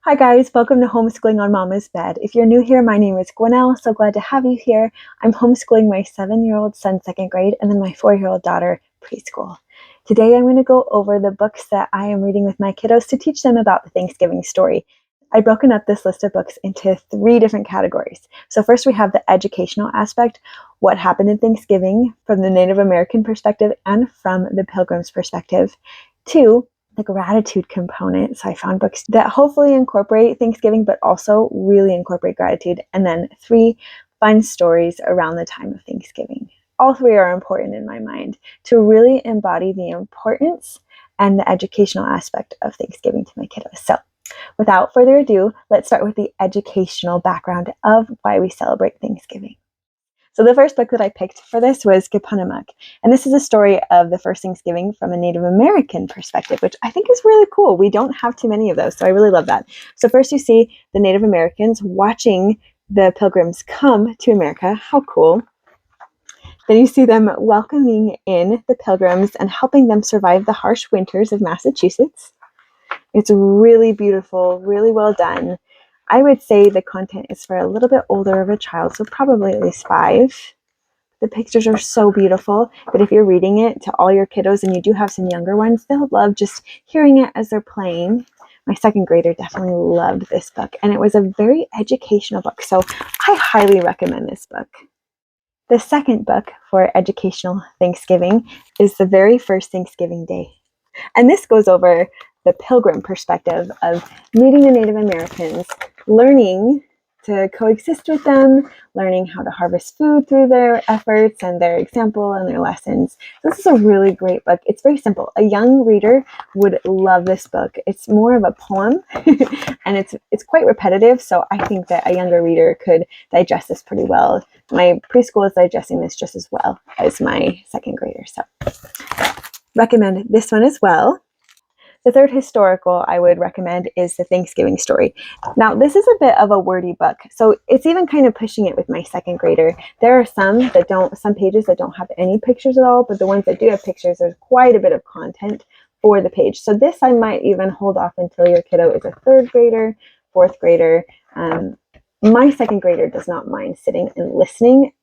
Hi guys, welcome to Homeschooling on Mama's Bed. If you're new here, my name is Gwinnell, so glad to have you here. I'm homeschooling my 7-year-old son, 2nd grade, and then my 4-year-old daughter, preschool. Today I'm going to go over the books that I am reading with my kiddos to teach them about the Thanksgiving story. I've broken up this list of books into 3 different categories. So first we have the educational aspect, what happened in Thanksgiving from the Native American perspective and from the Pilgrims' perspective. 2, the gratitude component. So I found books that hopefully incorporate Thanksgiving, but also really incorporate gratitude. And then 3, fun stories around the time of Thanksgiving. All 3 are important in my mind to really embody the importance and the educational aspect of Thanksgiving to my kiddos. So without further ado, let's start with the educational background of why we celebrate Thanksgiving. So the first book that I picked for this was Keepunumuk, and this is a story of the first Thanksgiving from a Native American perspective, which I think is really cool. We don't have too many of those, so I really love that. So first you see the Native Americans watching the Pilgrims come to America. How cool. Then you see them welcoming in the Pilgrims and helping them survive the harsh winters of Massachusetts. It's really beautiful, really well done. I would say the content is for a little bit older of a child, so probably at least 5. The pictures are so beautiful, but if you're reading it to all your kiddos and you do have some younger ones, they'll love just hearing it as they're playing. My 2nd grader definitely loved this book, and it was a very educational book, so I highly recommend this book. The second book for educational Thanksgiving is The Very First Thanksgiving Day. And this goes over the Pilgrim perspective of meeting the Native Americans, learning to coexist with them, learning how to harvest food through their efforts and their example and their lessons. This is a really great book. It's very simple. A young reader would love this book. It's more of a poem and it's quite repetitive, so I think that a younger reader could digest this pretty well. My preschool is digesting this just as well as my 2nd grader, so recommend this one as well. The third historical I would recommend is The Thanksgiving Story. Now, this is a bit of a wordy book, so it's even kind of pushing it with my 2nd grader. There are some pages that don't have any pictures at all, but the ones that do have pictures, there's quite a bit of content for the page. So this I might even hold off until your kiddo is a 3rd grader, 4th grader. My 2nd grader does not mind sitting and listening.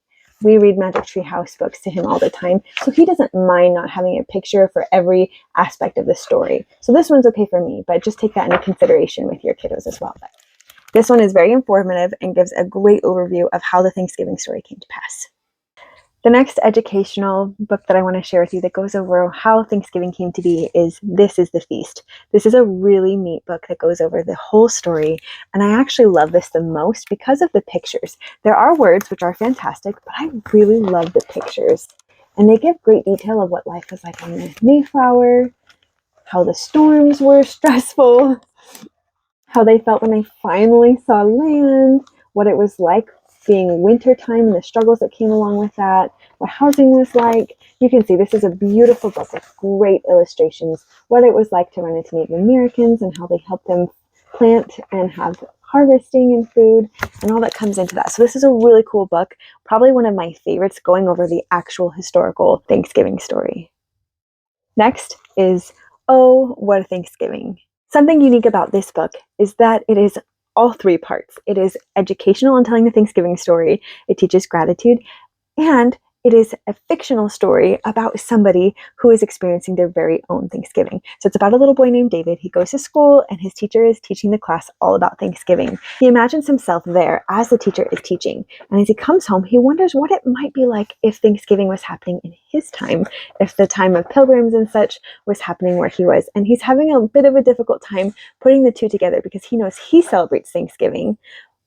We read Magic Tree House books to him all the time, so he doesn't mind not having a picture for every aspect of the story. So this one's okay for me, but just take that into consideration with your kiddos as well. But this one is very informative and gives a great overview of how the Thanksgiving story came to pass. The next educational book that I want to share with you that goes over how Thanksgiving came to be is This is the Feast. This is a really neat book that goes over the whole story, and I actually love this the most because of the pictures. There are words which are fantastic, but I really love the pictures, and they give great detail of what life was like on the Mayflower, how the storms were stressful, how they felt when they finally saw land, what it was like being wintertime and the struggles that came along with that, what housing was like. You can see this is a beautiful book with great illustrations, what it was like to run into Native Americans and how they helped them plant and have harvesting and food and all that comes into that. So this is a really cool book, probably one of my favorites, going over the actual historical Thanksgiving story. Next is Oh, What a Thanksgiving. Something unique about this book is that it is all 3 parts. It is educational in telling the Thanksgiving story, it teaches gratitude, and it is a fictional story about somebody who is experiencing their very own Thanksgiving. So it's about a little boy named David. He goes to school and his teacher is teaching the class all about Thanksgiving. He imagines himself there as the teacher is teaching. And as he comes home, he wonders what it might be like if Thanksgiving was happening in his time, if the time of Pilgrims and such was happening where he was. And he's having a bit of a difficult time putting the 2 together because he knows he celebrates Thanksgiving.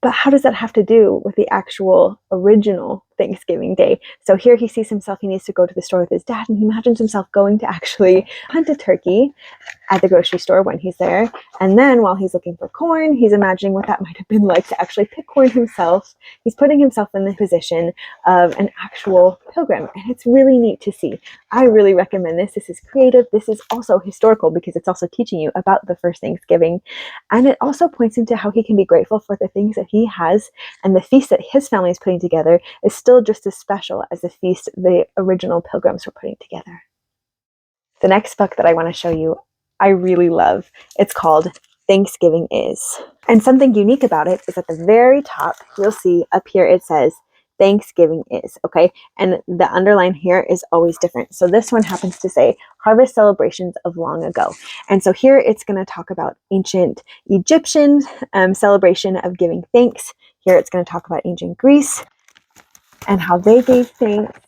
But how does that have to do with the actual original Thanksgiving Day? So here he sees himself, he needs to go to the store with his dad, and he imagines himself going to actually hunt a turkey at the grocery store when he's there. And then while he's looking for corn, he's imagining what that might have been like to actually pick corn himself. He's putting himself in the position of an actual pilgrim, and it's really neat to see. I really recommend this. This is creative. This is also historical because it's also teaching you about the first Thanksgiving. And it also points into how he can be grateful for the things that he has, and the feast that his family is putting together is still just as special as the feast the original Pilgrims were putting together. The next book that I want to show you, I really love. It's called Thanksgiving is. And something unique about it is at the very top, you'll see up here it says Thanksgiving is, okay? And the underline here is always different. So this one happens to say harvest celebrations of long ago. And so here it's going to talk about ancient Egyptian celebration of giving thanks. Here it's going to talk about ancient Greece and how they gave thanks.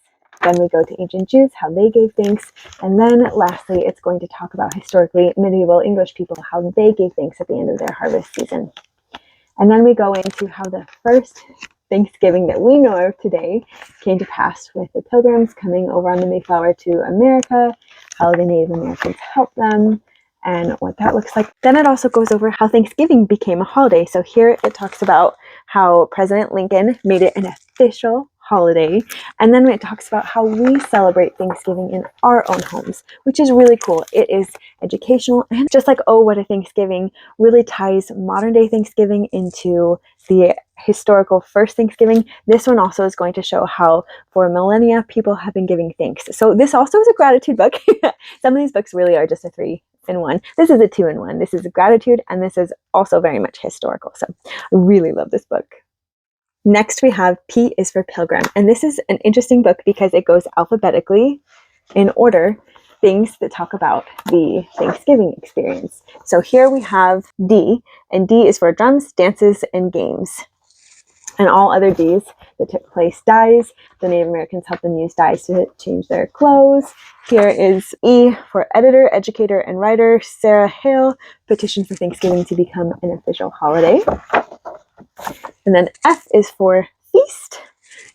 Then we go to ancient Jews, how they gave thanks. And then lastly, it's going to talk about historically medieval English people, how they gave thanks at the end of their harvest season. And then we go into how the first Thanksgiving that we know of today came to pass with the Pilgrims coming over on the Mayflower to America, how the Native Americans helped them, and what that looks like. Then it also goes over how Thanksgiving became a holiday. So here it talks about how President Lincoln made it an official holiday, and then it talks about how we celebrate Thanksgiving in our own homes, which is really cool. It is educational, and just like Oh, What a Thanksgiving really ties modern day Thanksgiving into the historical first Thanksgiving. This one also is going to show how for millennia people have been giving thanks. So this also is a gratitude book. Some of these books really are just a 3-in-1. This is a 2-in-1. This is a gratitude, and this is also very much historical. So I really love this book. Next we have P is for Pilgrim, and this is an interesting book because it goes alphabetically in order, things that talk about the Thanksgiving experience. So here we have D, and D is for drums, dances, and games. And all other Ds that took place, dyes. The Native Americans helped them use dyes to change their clothes. Here is E for editor, educator, and writer. Sarah Hale petitioned for Thanksgiving to become an official holiday. And then F is for feast.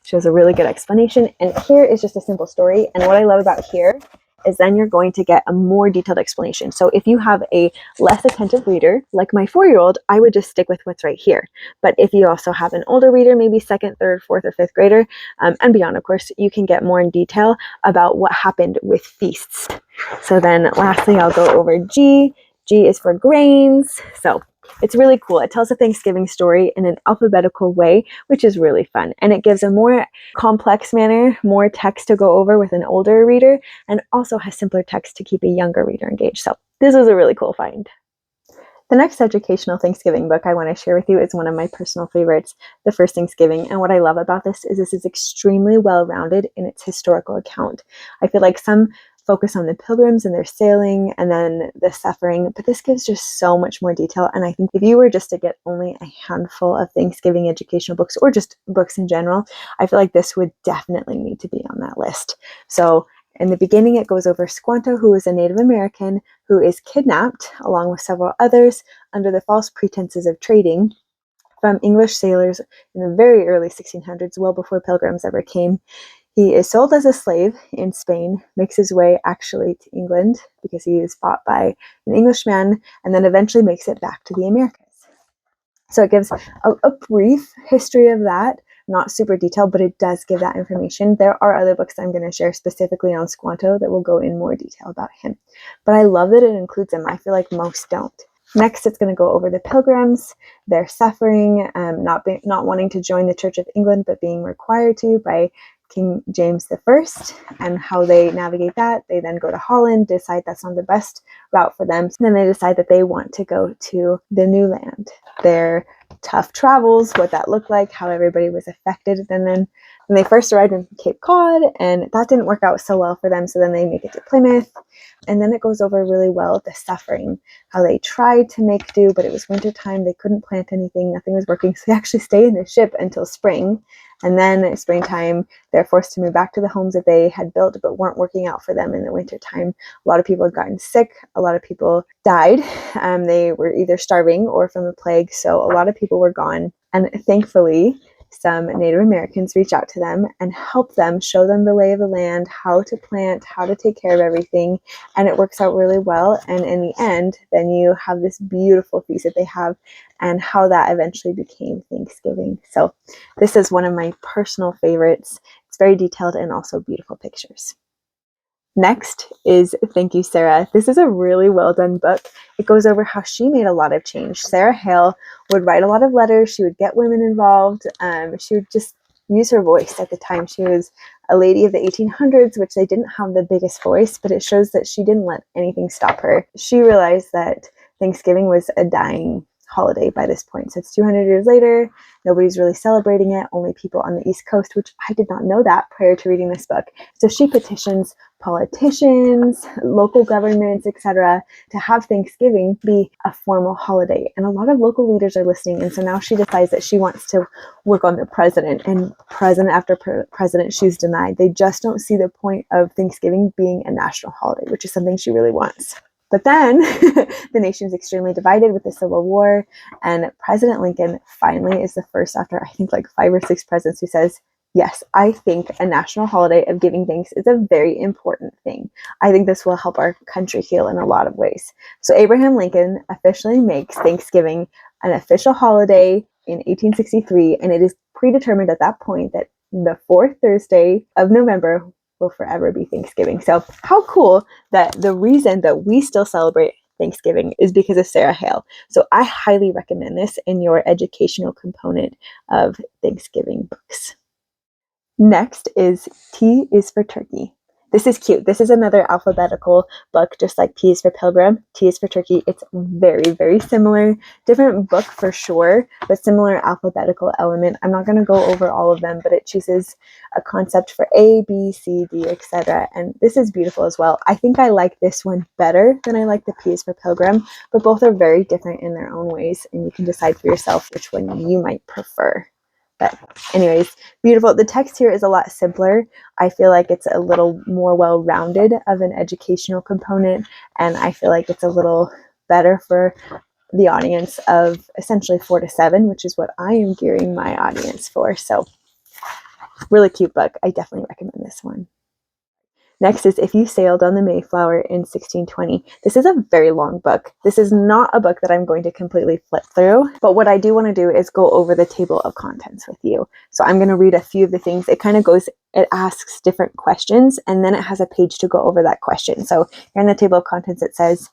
Shows a really good explanation. And here is just a simple story. And what I love about here is then you're going to get a more detailed explanation. So if you have a less attentive reader, like my 4-year-old, I would just stick with what's right here. But if you also have an older reader, maybe 2nd, 3rd, 4th, or 5th grader, and beyond, of course, you can get more in detail about what happened with feasts. So then lastly, I'll go over G. G is for grains. So it's really cool. It tells a Thanksgiving story in an alphabetical way, which is really fun. And it gives a more complex manner, more text to go over with an older reader, and also has simpler text to keep a younger reader engaged. So this was a really cool find. The next educational Thanksgiving book I want to share with you is one of my personal favorites, The First Thanksgiving. And what I love about this is extremely well-rounded in its historical account. I feel like some focus on the Pilgrims and their sailing and then the suffering, but this gives just so much more detail. And I think if you were just to get only a handful of Thanksgiving educational books or just books in general, I feel like this would definitely need to be on that list. So in the beginning, it goes over Squanto, who is a Native American who is kidnapped along with several others under the false pretenses of trading from English sailors in the very early 1600s, well before Pilgrims ever came. He is sold as a slave in Spain, makes his way actually to England because he is bought by an Englishman, and then eventually makes it back to the Americas. So it gives a brief history of that, not super detailed, but it does give that information. There are other books that I'm going to share specifically on Squanto that will go in more detail about him. But I love that it includes him. I feel like most don't. Next, it's going to go over the Pilgrims, their suffering, not wanting to join the Church of England, but being required to by King James I, and how they navigate that. They then go to Holland, decide that's not the best route for them. So then they decide that they want to go to the new land. Their tough travels, what that looked like, how everybody was affected. And then when they first arrived in Cape Cod, and that didn't work out so well for them, so then they make it to Plymouth. And then it goes over really well the suffering, how they tried to make do, but it was wintertime, they couldn't plant anything, nothing was working, so they actually stay in the ship until spring. And then at springtime, they're forced to move back to the homes that they had built but weren't working out for them in the wintertime. A lot of people had gotten sick, a lot of people died. They were either starving or from the plague, so a lot of people were gone. And thankfully, some Native Americans reach out to them and help them, show them the lay of the land, how to plant, how to take care of everything, and it works out really well. And in the end, then you have this beautiful feast that they have, and how that eventually became Thanksgiving. So this is one of my personal favorites. It's very detailed and also beautiful pictures. Next is Thank You, Sarah. This is a really well done book. It goes over how she made a lot of change. Sarah Hale would write a lot of letters. She would get women involved. She would just use her voice at the time. She was a lady of the 1800s, which they didn't have the biggest voice, but it shows that she didn't let anything stop her. She realized that Thanksgiving was a dying holiday by this point. So it's 200 years later. Nobody's really celebrating it, only people on the East Coast, which I did not know that prior to reading this book. So she petitions politicians, local governments, etc., to have Thanksgiving be a formal holiday. And a lot of local leaders are listening. And so now she decides that she wants to work on the president, and president after president she's denied. They just don't see the point of Thanksgiving being a national holiday, which is something she really wants. But then the nation's extremely divided with the Civil War, and President Lincoln finally is the first after I think like 5 or 6 presidents who says, yes, I think a national holiday of giving thanks is a very important thing. I think this will help our country heal in a lot of ways. So Abraham Lincoln officially makes Thanksgiving an official holiday in 1863, and it is predetermined at that point that the 4th Thursday of November will forever be Thanksgiving. So how cool that the reason that we still celebrate Thanksgiving is because of Sarah Hale. So I highly recommend this in your educational component of Thanksgiving books. Next is T is for Turkey. This is cute. This is another alphabetical book, just like P is for Pilgrim, T is for Turkey. It's very, very similar. Different book for sure, but similar alphabetical element. I'm not going to go over all of them, but it chooses a concept for A, B, C, D, etc. And this is beautiful as well. I think I like this one better than I like the P is for Pilgrim, but both are very different in their own ways, and you can decide for yourself which one you might prefer. But anyways, beautiful. The text here is a lot simpler. I feel like it's a little more well-rounded of an educational component, and I feel like it's a little better for the audience of essentially 4 to 7, which is what I am gearing my audience for. So really cute book. I definitely recommend this one. Next is If You Sailed on the Mayflower in 1620. This is a very long book. This is not a book that I'm going to completely flip through, but what I do want to do is go over the table of contents with you. So I'm going to read a few of the things. It asks different questions, and then it has a page to go over that question. So here in the table of contents, it says,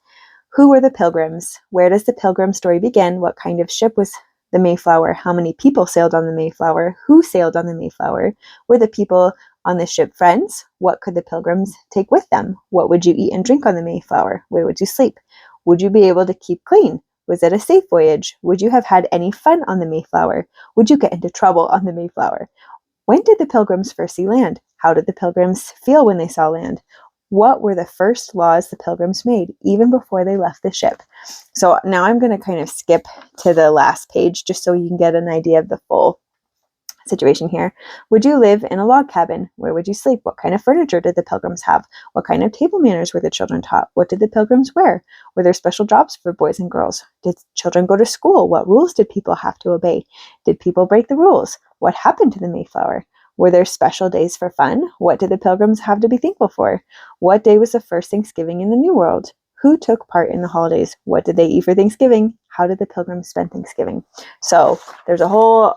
who were the Pilgrims? Where does the Pilgrim story begin? What kind of ship was the Mayflower? How many people sailed on the Mayflower? Who sailed on the Mayflower? Were the people on the ship friends? What could the Pilgrims take with them? What would you eat and drink on the Mayflower? Where would you sleep? Would you be able to keep clean? Was it a safe voyage? Would you have had any fun on the Mayflower? Would you get into trouble on the Mayflower? When did the Pilgrims first see land? How did the Pilgrims feel when they saw land? What were the first laws the Pilgrims made, even before they left the ship? So now I'm going to kind of skip to the last page just so you can get an idea of the full situation here. Would you live in a log cabin? Where would you sleep? What kind of furniture did the Pilgrims have? What kind of table manners were the children taught? What did the Pilgrims wear? Were there special jobs for boys and girls? Did children go to school? What rules did people have to obey? Did people break the rules? What happened to the Mayflower? Were there special days for fun? What did the Pilgrims have to be thankful for? What day was the first Thanksgiving in the New World? Who took part in the holidays? What did they eat for Thanksgiving? How did the Pilgrims spend Thanksgiving? So there's a whole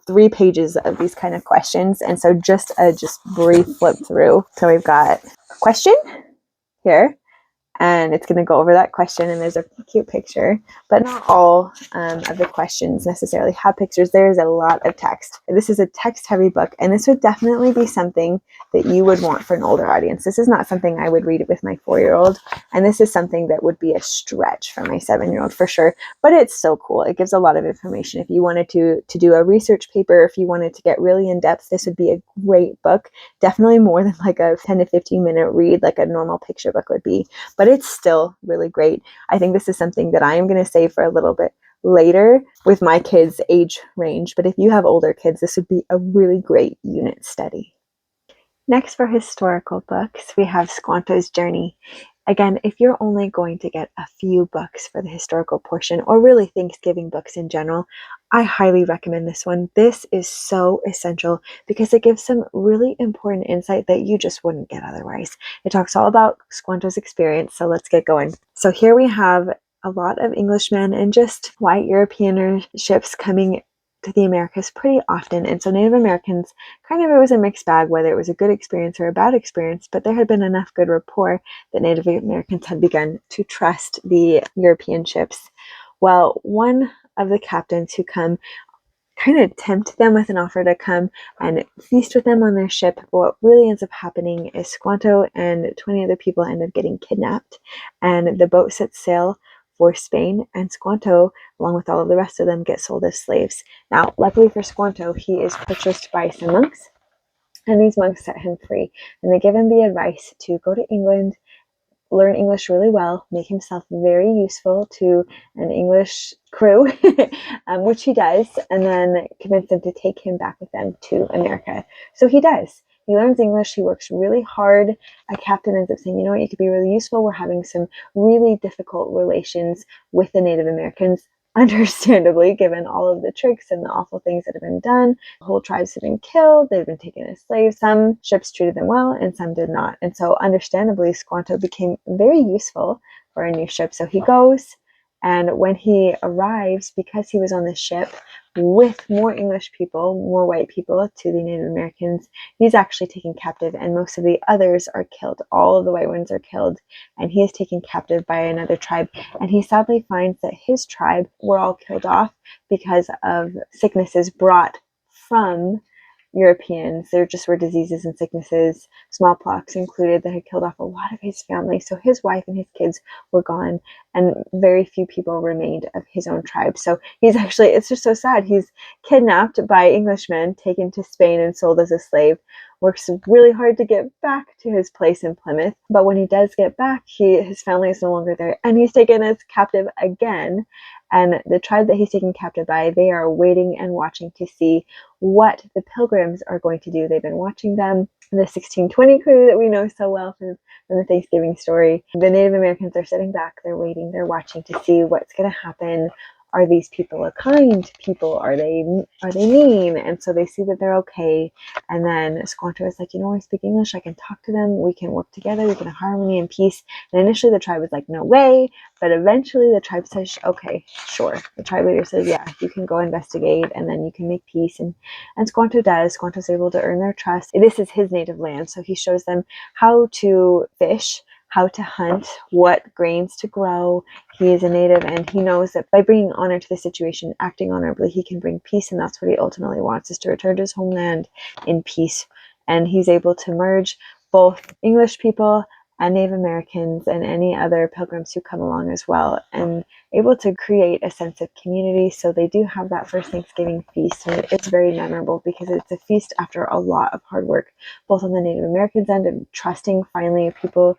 3 pages of these kind of questions. And so just a brief flip through. So we've got a question here, and it's going to go over that question, and there's a cute picture, but not all of the questions necessarily have pictures. There's a lot of text. This is a text-heavy book, and this would definitely be something that you would want for an older audience. This is not something I would read with my 4-year-old, and this is something that would be a stretch for my 7-year-old for sure, but it's so cool. It gives a lot of information. If you wanted to do a research paper, if you wanted to get really in-depth, this would be a great book. Definitely more than like a 10 to 15 minute read like a normal picture book would be. But it's still really great. I think this is something that I am going to save for a little bit later with my kids' age range. But if you have older kids, this would be a really great unit study. Next, for historical books, we have Squanto's Journey. Again, if you're only going to get a few books for the historical portion, or really Thanksgiving books in general, I highly recommend this one. This is so essential because it gives some really important insight that you just wouldn't get otherwise. It talks all about Squanto's experience, so let's get going. So here we have a lot of Englishmen and just white European ships coming to the Americas pretty often. And so Native Americans, kind of, it was a mixed bag whether it was a good experience or a bad experience, but there had been enough good rapport that Native Americans had begun to trust the European ships. Well, one of the captains who come kind of tempt them with an offer to come and feast with them on their ship. But what really ends up happening is Squanto and 20 other people end up getting kidnapped, and the boat sets sail for Spain, and Squanto, along with all of the rest of them, get sold as slaves. Now, luckily for Squanto, he is purchased by some monks, and these monks set him free, and they give him the advice to go to England, learn English really well, make himself very useful to an English crew, which he does, and then convince them to take him back with them to America. So he does. He learns English. He works really hard. A captain ends up saying, you know what, you could be really useful. We're having some really difficult relations with the Native Americans, understandably, given all of the tricks and the awful things that have been done. Whole tribes have been killed. They've been taken as slaves. Some ships treated them well and some did not. And so understandably, Squanto became very useful for a new ship. So he goes, and when he arrives, because he was on the ship with more English people, more white people to the Native Americans, he's actually taken captive, and most of the others are killed. All of the white ones are killed, and he is taken captive by another tribe. And he sadly finds that his tribe were all killed off because of sicknesses brought from Europeans. There just were diseases and sicknesses, smallpox included, that had killed off a lot of his family. So his wife and his kids were gone, and very few people remained of his own tribe. So he's actually, it's just so sad. He's kidnapped by Englishmen, taken to Spain and sold as a slave, works really hard to get back to his place in Plymouth. But when he does get back, his family is no longer there, and he's taken as captive again. And the tribe that he's taken captive by, they are waiting and watching to see what the Pilgrims are going to do. They've been watching them. The 1620 crew that we know so well from the Thanksgiving story. The Native Americans are sitting back. They're waiting. They're watching to see what's going to happen. Are these people a kind people? Are they mean? And so they see that they're okay. And then Squanto is like, you know, I speak English. I can talk to them. We can work together. We can have harmony and peace. And initially the tribe was like, no way. But eventually the tribe says, okay, sure. The tribe leader says, yeah, you can go investigate, and then you can make peace. And Squanto does. Squanto's able to earn their trust. This is his native land. So he shows them how to fish, how to hunt, what grains to grow. He is a native, and he knows that by bringing honor to the situation, acting honorably, he can bring peace, and that's what he ultimately wants, is to return to his homeland in peace. And he's able to merge both English people and Native Americans and any other pilgrims who come along as well, and able to create a sense of community. So they do have that first Thanksgiving feast, and it's very memorable because it's a feast after a lot of hard work, both on the Native Americans end and trusting finally people,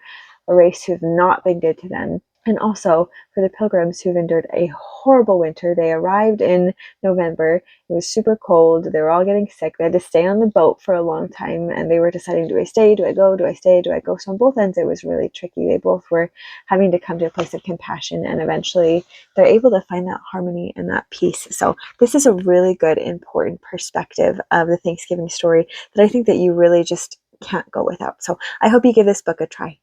a race who have not been good to them. And also for the Pilgrims who've endured a horrible winter. They arrived in November. It was super cold. They were all getting sick. They had to stay on the boat for a long time, and they were deciding, do I stay? Do I go? Do I stay? Do I go? So on both ends, it was really tricky. They both were having to come to a place of compassion, and eventually they're able to find that harmony and that peace. So this is a really good, important perspective of the Thanksgiving story that I think that you really just can't go without. So I hope you give this book a try.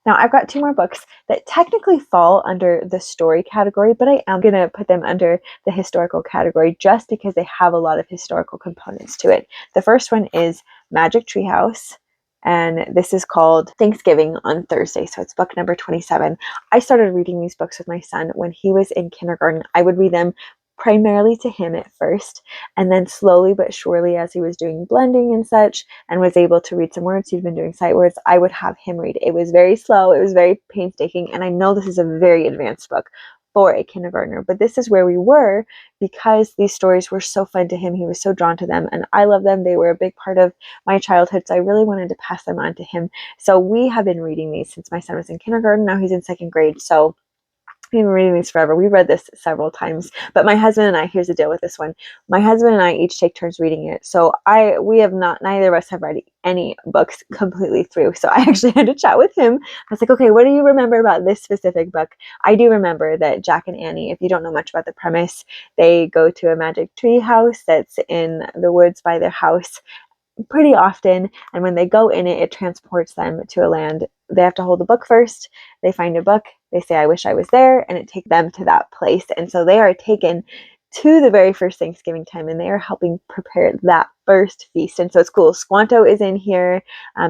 Now, I've got two more books that technically fall under the story category, but I am going to put them under the historical category just because they have a lot of historical components to it. The first one is Magic Treehouse, and this is called Thanksgiving on Thursday, so it's book number 27. I started reading these books with my son when he was in kindergarten. I would read them primarily to him at first, and then slowly but surely, as he was doing blending and such and was able to read some words, he'd been doing sight words, I would have him read. It was very slow, it was very painstaking, and I know this is a very advanced book for a kindergartner, but this is where we were because these stories were so fun to him. He was so drawn to them, and I love them. They were a big part of my childhood, so I really wanted to pass them on to him. So we have been reading these since my son was in kindergarten. Now he's in second grade, so we've been reading these forever. We read this several times, but my husband and I, here's the deal with this one. My husband and I each take turns reading it. So neither of us have read any books completely through. So I actually had to chat with him. I was like, okay, what do you remember about this specific book? I do remember that Jack and Annie, if you don't know much about the premise, they go to a magic tree house that's in the woods by their house pretty often, and when they go in it, it transports them to a land. They have to hold the book first. They find a book, they say, I wish I was there, and it takes them to that place. And so they are taken to the very first Thanksgiving time, and they are helping prepare that first feast. And so it's cool. Squanto is in here.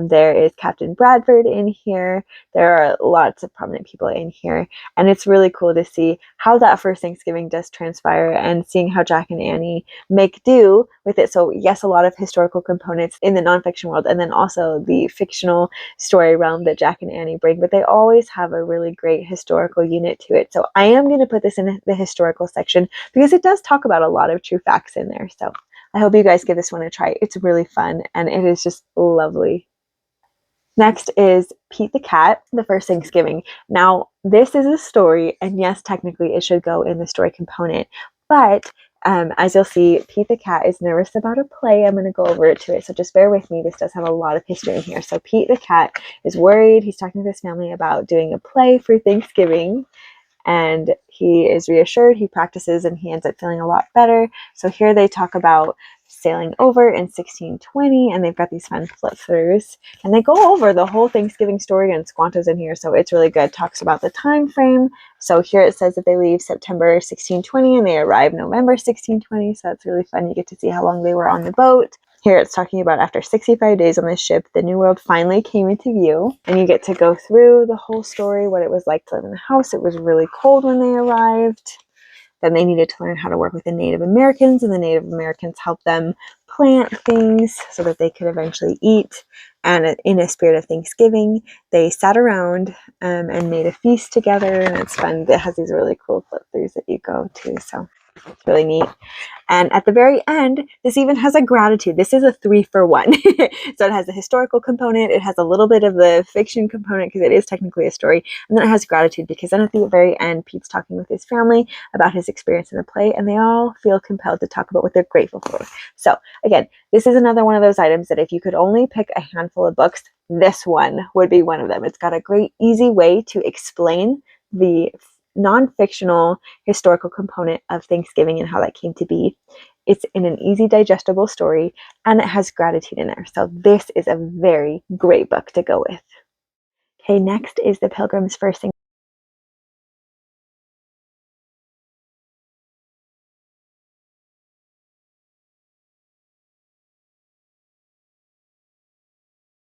There is Captain Bradford in here. There are lots of prominent people in here. And it's really cool to see how that first Thanksgiving does transpire and seeing how Jack and Annie make do with it. So yes, a lot of historical components in the nonfiction world, and then also the fictional story realm that Jack and Annie bring, but they always have a really great historical unit to it. So I am going to put this in the historical section because it does talk about a lot of true facts in there. So I hope you guys give this one a try. It's really fun and it is just lovely. Next is Pete the Cat, the first Thanksgiving. Now, this is a story, and yes, technically it should go in the story component, but as you'll see, Pete the Cat is nervous about a play. I'm going to go over to it, so just bear with me. This does have a lot of history in here. So Pete the Cat is worried. He's talking to his family about doing a play for Thanksgiving, and he is reassured. He practices, and he ends up feeling a lot better. So here they talk about sailing over in 1620, and they've got these fun flip-throughs, and they go over the whole Thanksgiving story, and Squanto's in here, so it's really good. Talks about the time frame. So here it says that they leave September 1620 and they arrive November 1620, so that's really fun. You get to see how long they were on the boat. Here it's talking about after 65 days on the ship, the New World finally came into view, and you get to go through the whole story, what it was like to live in the house. It was really cold when they arrived. Then they needed to learn how to work with the Native Americans, and the Native Americans helped them plant things so that they could eventually eat. And in a spirit of Thanksgiving, they sat around and made a feast together, and it's fun. It has these really cool flip-throughs that you go to, so it's really neat. And at the very end, this even has a gratitude. This is a 3-for-1. So it has a historical component, it has a little bit of the fiction component because it is technically a story, and then it has gratitude because then at the very end, Pete's talking with his family about his experience in the play, and they all feel compelled to talk about what they're grateful for. So again, this is another one of those items that if you could only pick a handful of books, this one would be one of them. It's got a great, easy way to explain the non-fictional historical component of Thanksgiving and how that came to be. It's in an easy, digestible story, and it has gratitude in there. So this is a very great book to go with. Okay, next is the Pilgrims' first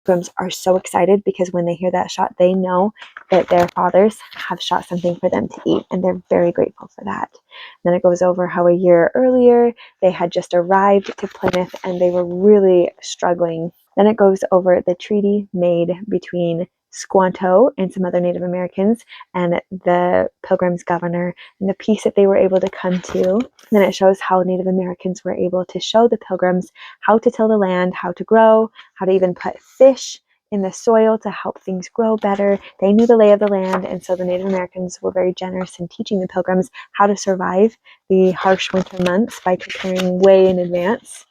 Pilgrims are so excited because when they hear that shot, they know that their fathers have shot something for them to eat, and they're very grateful for that. And then it goes over how a year earlier they had just arrived to Plymouth and they were really struggling. Then it goes over the treaty made between Squanto and some other Native Americans and the Pilgrims governor, and the peace that they were able to come to. And then it shows how Native Americans were able to show the Pilgrims how to till the land, how to grow, how to even put fish in the soil to help things grow better. They knew the lay of the land, and so the Native Americans were very generous in teaching the Pilgrims how to survive the harsh winter months by preparing way in advance.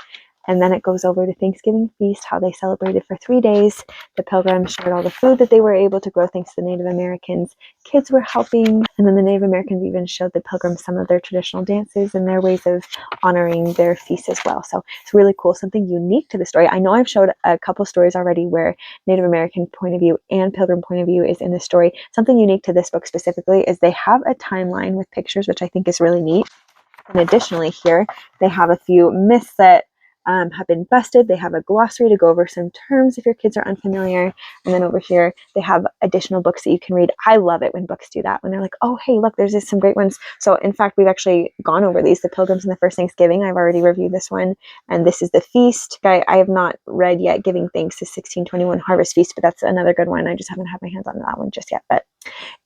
And then it goes over the Thanksgiving feast, how they celebrated for 3 days. The Pilgrims shared all the food that they were able to grow thanks to the Native Americans. Kids were helping. And then the Native Americans even showed the Pilgrims some of their traditional dances and their ways of honoring their feasts as well. So it's really cool, something unique to the story. I know I've showed a couple stories already where Native American point of view and Pilgrim point of view is in the story. Something unique to this book specifically is they have a timeline with pictures, which I think is really neat. And additionally here, they have a few myths that have been busted. They have a glossary to go over some terms if your kids are unfamiliar. And then over here, they have additional books that you can read. I love it when books do that, when they're like, oh, hey, look, there's some great ones. So in fact, we've actually gone over these, the Pilgrims and the First Thanksgiving. I've already reviewed this one. And this is the feast. I have not read yet Giving Thanks, the 1621 Harvest Feast, but that's another good one. I just haven't had my hands on that one just yet. But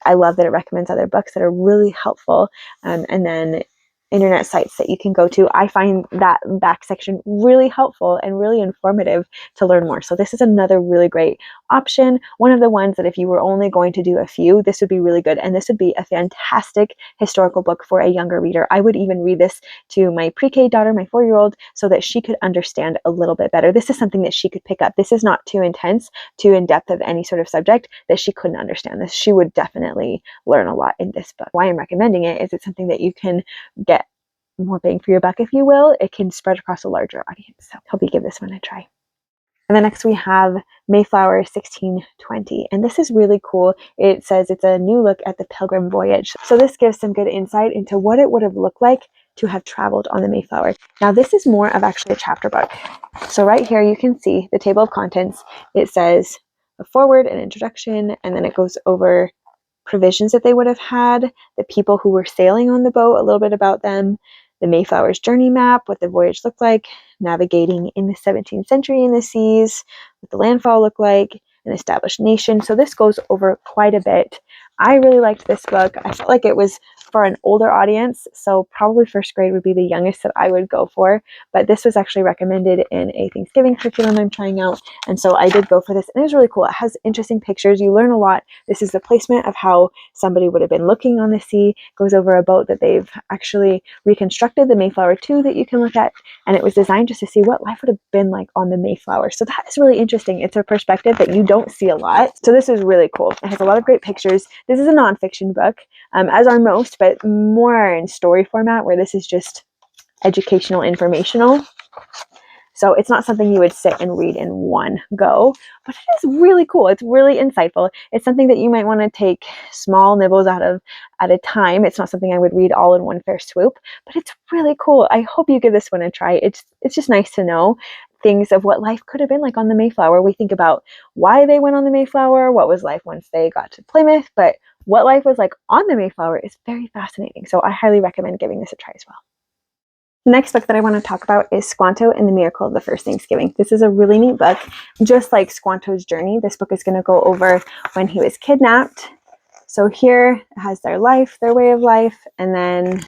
I love that it recommends other books that are really helpful. And then internet sites that you can go to. I find that back section really helpful and really informative to learn more. So this is another really great option. One of the ones that if you were only going to do a few, this would be really good. And this would be a fantastic historical book for a younger reader. I would even read this to my pre-K daughter, my 4-year-old, so that she could understand a little bit better. This is something that she could pick up. This is not too intense, too in-depth of any sort of subject that she couldn't understand this. She would definitely learn a lot in this book. Why I'm recommending it is it's something that you can get more bang for your buck, if you will. It can spread across a larger audience. So hope you give this one a try. And then next we have Mayflower 1620. And this is really cool. It says it's a new look at the Pilgrim Voyage. So this gives some good insight into what it would have looked like to have traveled on the Mayflower. Now this is more of actually a chapter book. So right here you can see the table of contents. It says a foreword, an introduction, and then it goes over provisions that they would have had, the people who were sailing on the boat, a little bit about them, the Mayflower's journey map, what the voyage looked like, navigating in the 17th century in the seas, what the landfall looked like, an established nation. So this goes over quite a bit. I really liked this book. I felt like it was for an older audience, so probably first grade would be the youngest that I would go for, but this was actually recommended in a Thanksgiving curriculum I'm trying out, and so I did go for this, and it was really cool. It has interesting pictures. You learn a lot. This is the placement of how somebody would have been looking on the sea. It goes over a boat that they've actually reconstructed, the Mayflower 2, that you can look at, and it was designed just to see what life would have been like on the Mayflower. So that is really interesting. It's a perspective that you don't see a lot, so this is really cool. It has a lot of great pictures. This is a nonfiction book, as are most, but more in story format, where this is just educational, informational. So it's not something you would sit and read in one go, but it is really cool. It's really insightful. It's something that you might want to take small nibbles out of at a time. It's not something I would read all in one fair swoop, but it's really cool. I hope you give this one a try. It's just nice to know things of what life could have been like on the Mayflower. We think about why they went on the Mayflower, what was life once they got to Plymouth, but what life was like on the Mayflower is very fascinating. So I highly recommend giving this a try as well. The next book that I want to talk about is Squanto and the Miracle of the First Thanksgiving. This is a really neat book. Just like Squanto's journey, this book is going to go over when he was kidnapped. So here it has their life, their way of life, and then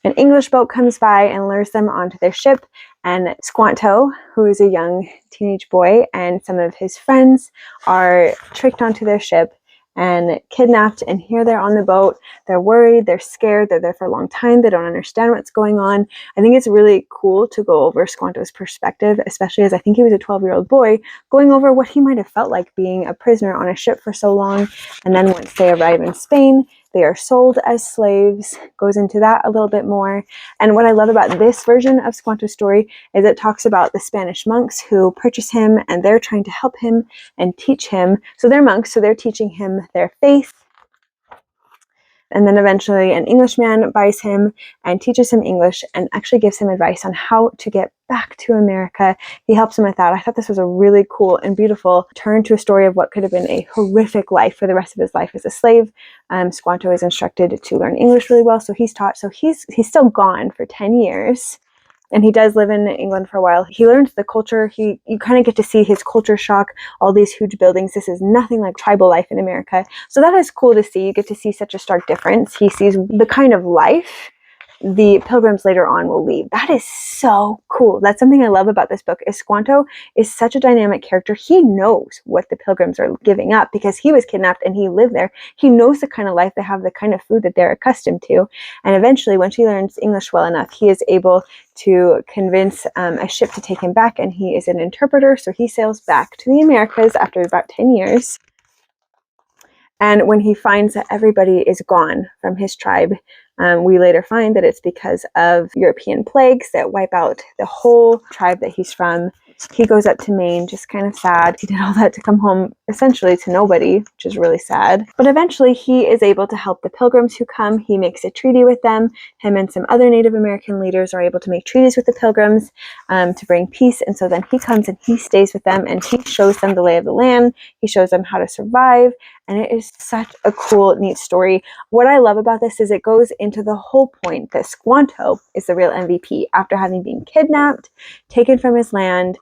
an English boat comes by and lures them onto their ship, and Squanto, who is a young teenage boy, and some of his friends are tricked onto their ship and kidnapped, and here they're on the boat. They're worried, they're scared, they're there for a long time, they don't understand what's going on. I think it's really cool to go over Squanto's perspective, especially as I think he was a 12-year-old boy, going over what he might have felt like being a prisoner on a ship for so long, and then once they arrive in Spain, they are sold as slaves. Goes into that a little bit more. And what I love about this version of Squanto's story is it talks about the Spanish monks who purchase him, and they're trying to help him and teach him. So they're monks, so they're teaching him their faith. And then eventually an Englishman buys him and teaches him English and actually gives him advice on how to get back to America. He helps him with that. I thought this was a really cool and beautiful turn to a story of what could have been a horrific life for the rest of his life as a slave. Squanto is instructed to learn English really well, so he's taught. So he's still gone for 10 years. And he does live in England for a while. He learns the culture. You kind of get to see his culture shock, all these huge buildings. This is nothing like tribal life in America. So that is cool to see. You get to see such a stark difference. He sees the kind of life the Pilgrims later on will lead. That is so cool. That's something I love about this book, is Squanto is such a dynamic character. He knows what the Pilgrims are giving up because he was kidnapped and he lived there. He knows the kind of life they have, the kind of food that they're accustomed to. And eventually, when he learns English well enough, he is able to convince a ship to take him back, and he is an interpreter, so he sails back to the Americas after about 10 years. And when he finds that everybody is gone from his tribe, we later find that it's because of European plagues that wipe out the whole tribe that he's from. He goes up to Maine, just kind of sad. He did all that to come home essentially to nobody, which is really sad. But eventually he is able to help the Pilgrims who come. He makes a treaty with them. Him and some other Native American leaders are able to make treaties with the Pilgrims to bring peace. And so then he comes and he stays with them and he shows them the lay of the land. He shows them how to survive. And it is such a cool, neat story. What I love about this is it goes into the whole point that Squanto is the real MVP. After having been kidnapped, taken from his land,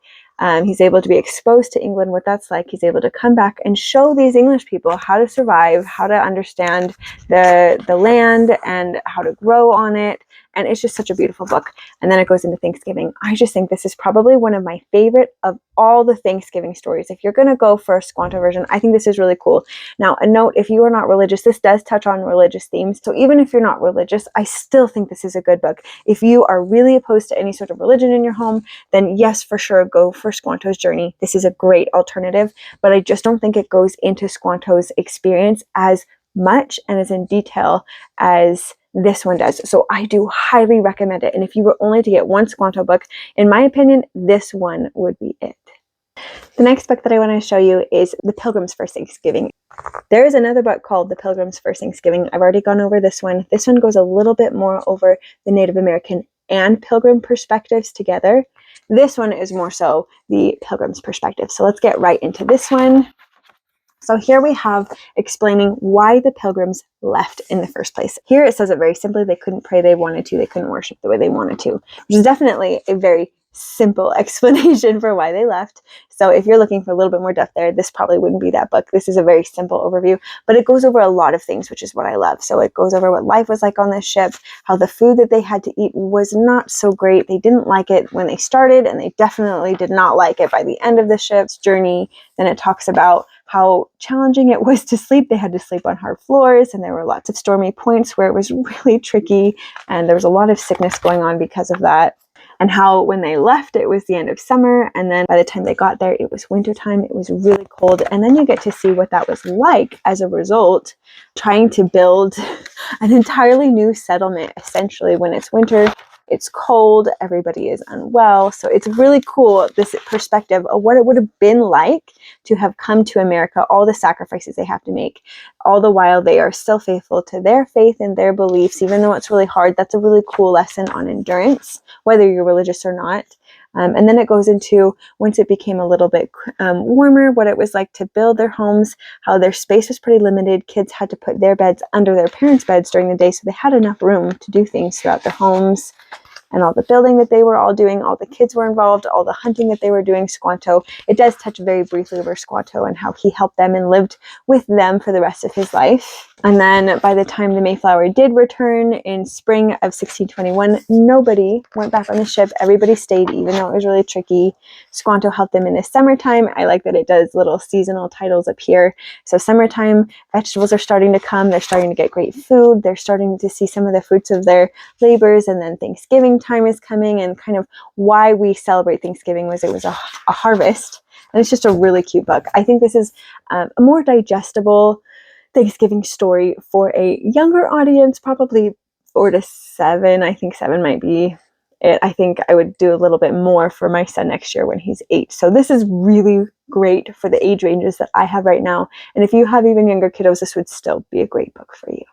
he's able to be exposed to England, what that's like. He's able to come back and show these English people how to survive, how to understand the land and how to grow on it. And it's just such a beautiful book. And then it goes into Thanksgiving. I just think this is probably one of my favorite of all the Thanksgiving stories. If you're going to go for a Squanto version, I think this is really cool. Now, a note, if you are not religious, this does touch on religious themes. So even if you're not religious, I still think this is a good book. If you are really opposed to any sort of religion in your home, then yes, for sure, go for Squanto's journey. This is a great alternative, but I just don't think it goes into Squanto's experience as much and as in detail as this one does. So I do highly recommend it. And if you were only to get one Squanto book, in my opinion, this one would be it. The next book that I want to show you is The Pilgrims First Thanksgiving. There is another book called The Pilgrims First Thanksgiving. I've already gone over this one. This one goes a little bit more over the Native American and Pilgrim perspectives together. This one is more so the Pilgrim's perspective. So let's get right into this one. So here we have explaining why the Pilgrims left in the first place. Here it says it very simply. They couldn't pray they wanted to. They couldn't worship the way they wanted to, which is definitely a very simple explanation for why they left. So if you're looking for a little bit more depth there, this probably wouldn't be that book. This is a very simple overview, but it goes over a lot of things, which is what I love. So it goes over what life was like on this ship, how the food that they had to eat was not so great. They didn't like it when they started, and they definitely did not like it by the end of the ship's journey. Then it talks about how challenging it was to sleep. They had to sleep on hard floors, and there were lots of stormy points where it was really tricky, and there was a lot of sickness going on because of that. And how when they left, it was the end of summer, and then by the time they got there, it was wintertime. It was really cold, and then you get to see what that was like as a result, trying to build an entirely new settlement, essentially, when it's winter. It's cold, everybody is unwell. So it's really cool, this perspective of what it would have been like to have come to America, all the sacrifices they have to make, all the while they are still faithful to their faith and their beliefs, even though it's really hard. That's a really cool lesson on endurance, whether you're religious or not. And then it goes into, once it became a little bit warmer, what it was like to build their homes, how their space was pretty limited. Kids had to put their beds under their parents' beds during the day, so they had enough room to do things throughout their homes. And all the building that they were all doing, all the kids were involved, all the hunting that they were doing. Squanto, it does touch very briefly over Squanto and how he helped them and lived with them for the rest of his life. And then by the time the Mayflower did return in spring of 1621, nobody went back on the ship. Everybody stayed, even though it was really tricky. Squanto helped them in the summertime. I like that it does little seasonal titles up here. So summertime, vegetables are starting to come. They're starting to get great food. They're starting to see some of the fruits of their labors. And then Thanksgiving time is coming, and kind of why we celebrate Thanksgiving was it was a harvest. And it's just a really cute book. I think this is a more digestible Thanksgiving story for a younger audience, probably 4 to 7. I think 7 might be it. I think I would do a little bit more for my son next year when he's 8. So this is really great for the age ranges that I have right now. And if you have even younger kiddos, this would still be a great book for you.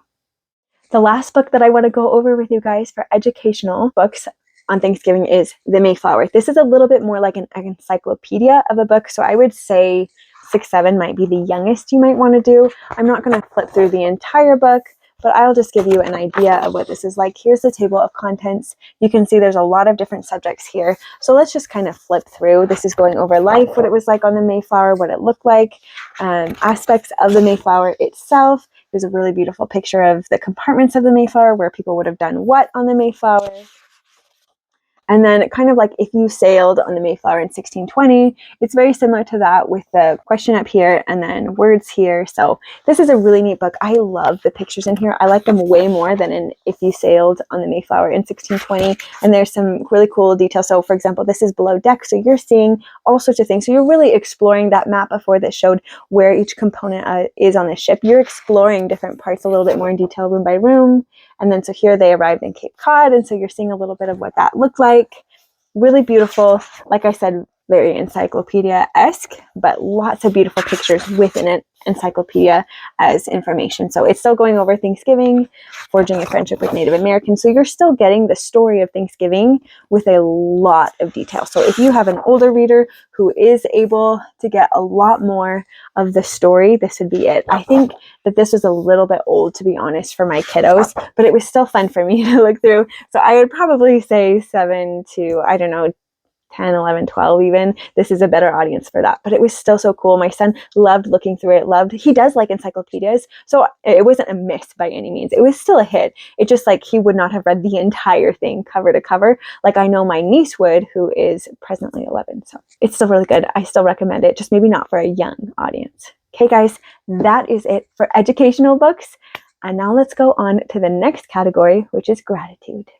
The last book that I want to go over with you guys for educational books on Thanksgiving is The Mayflower. This is a little bit more like an encyclopedia of a book, so I would say 6, 7 might be the youngest you might want to do. I'm not going to flip through the entire book, but I'll just give you an idea of what this is like. Here's the table of contents. You can see there's a lot of different subjects here. So let's just kind of flip through. This is going over life, what it was like on the Mayflower, what it looked like, aspects of the Mayflower itself. There's a really beautiful picture of the compartments of the Mayflower where people would have done what on the Mayflower. And then kind of like if you sailed on the Mayflower in 1620, it's very similar to that with the question up here and then words here. So this is a really neat book. I love the pictures in here. I like them way more than in If You Sailed on the Mayflower in 1620. And there's some really cool details. So for example, this is below deck. So you're seeing all sorts of things. So you're really exploring that map before that showed where each component is on the ship. You're exploring different parts a little bit more in detail, room by room. And then so here they arrived in Cape Cod, and so you're seeing a little bit of what that looked like. Really beautiful, like I said, very encyclopedia-esque, but lots of beautiful pictures within it, encyclopedia as information. So it's still going over Thanksgiving, forging a friendship with Native Americans. So you're still getting the story of Thanksgiving with a lot of detail. So if you have an older reader who is able to get a lot more of the story, this would be it. I think that this was a little bit old, to be honest, for my kiddos, but it was still fun for me to look through. So I would probably say 7 to, I don't know, 10, 11, 12 even. This is a better audience for that. But it was still so cool. My son loved looking through it, he does like encyclopedias. So it wasn't a miss by any means. It was still a hit. It just like he would not have read the entire thing cover to cover. Like I know my niece would, who is presently 11. So it's still really good. I still recommend it, just maybe not for a young audience. Okay, guys, that is it for educational books. And now let's go on to the next category, which is gratitude.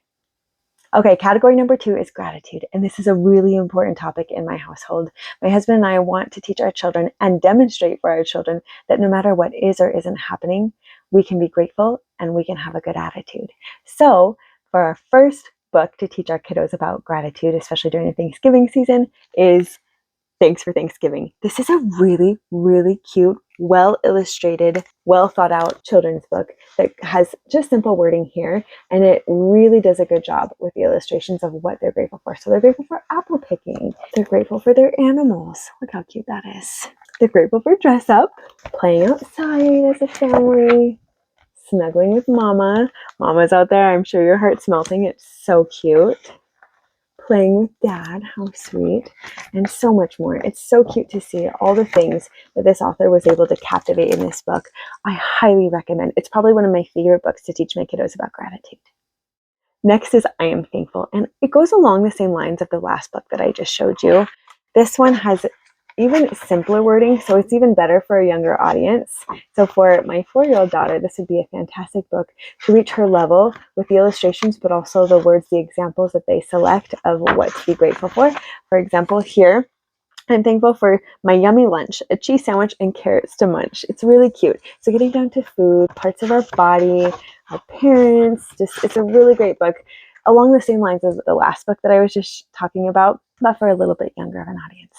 Okay, category number 2 is gratitude, and this is a really important topic in my household. My husband and I want to teach our children and demonstrate for our children that no matter what is or isn't happening, we can be grateful and we can have a good attitude. So for our first book to teach our kiddos about gratitude, especially during the Thanksgiving season, is Thanks for Thanksgiving. This is a really, really cute, well illustrated, well thought out children's book that has just simple wording here, and it really does a good job with the illustrations of what they're grateful for. So they're grateful for apple picking. They're grateful for their animals. Look how cute that is. They're grateful for dress up, playing outside as a family, snuggling with Mama. Mama's out there. I'm sure your heart's melting. It's so cute. Playing with Dad, how sweet, and so much more. It's so cute to see all the things that this author was able to captivate in this book. I highly recommend. It's probably one of my favorite books to teach my kiddos about gratitude. Next is I Am Thankful, and it goes along the same lines of the last book that I just showed you. This one has even simpler wording, so it's even better for a younger audience. So for my 4-year-old daughter, this would be a fantastic book to reach her level with the illustrations, but also the words, the examples that they select of what to be grateful for. For example, here, I'm thankful for my yummy lunch, a cheese sandwich and carrots to munch. It's really cute. So getting down to food, parts of our body, our parents, it's a really great book along the same lines as the last book that I was just talking about, but for a little bit younger of an audience.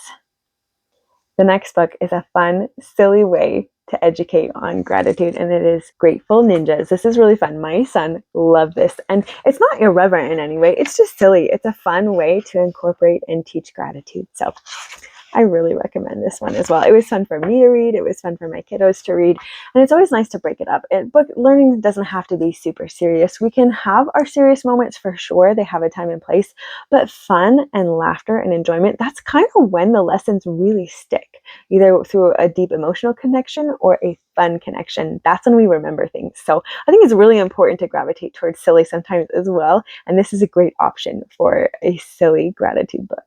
The next book is a fun, silly way to educate on gratitude, and it is Grateful Ninjas. This is really fun. My son loved this, and it's not irreverent in any way. It's just silly. It's a fun way to incorporate and teach gratitude. So I really recommend this one as well. It was fun for me to read. It was fun for my kiddos to read. And it's always nice to break it up. Book learning doesn't have to be super serious. We can have our serious moments for sure. They have a time and place. But fun and laughter and enjoyment, that's kind of when the lessons really stick, either through a deep emotional connection or a fun connection. That's when we remember things. So I think it's really important to gravitate towards silly sometimes as well. And this is a great option for a silly gratitude book.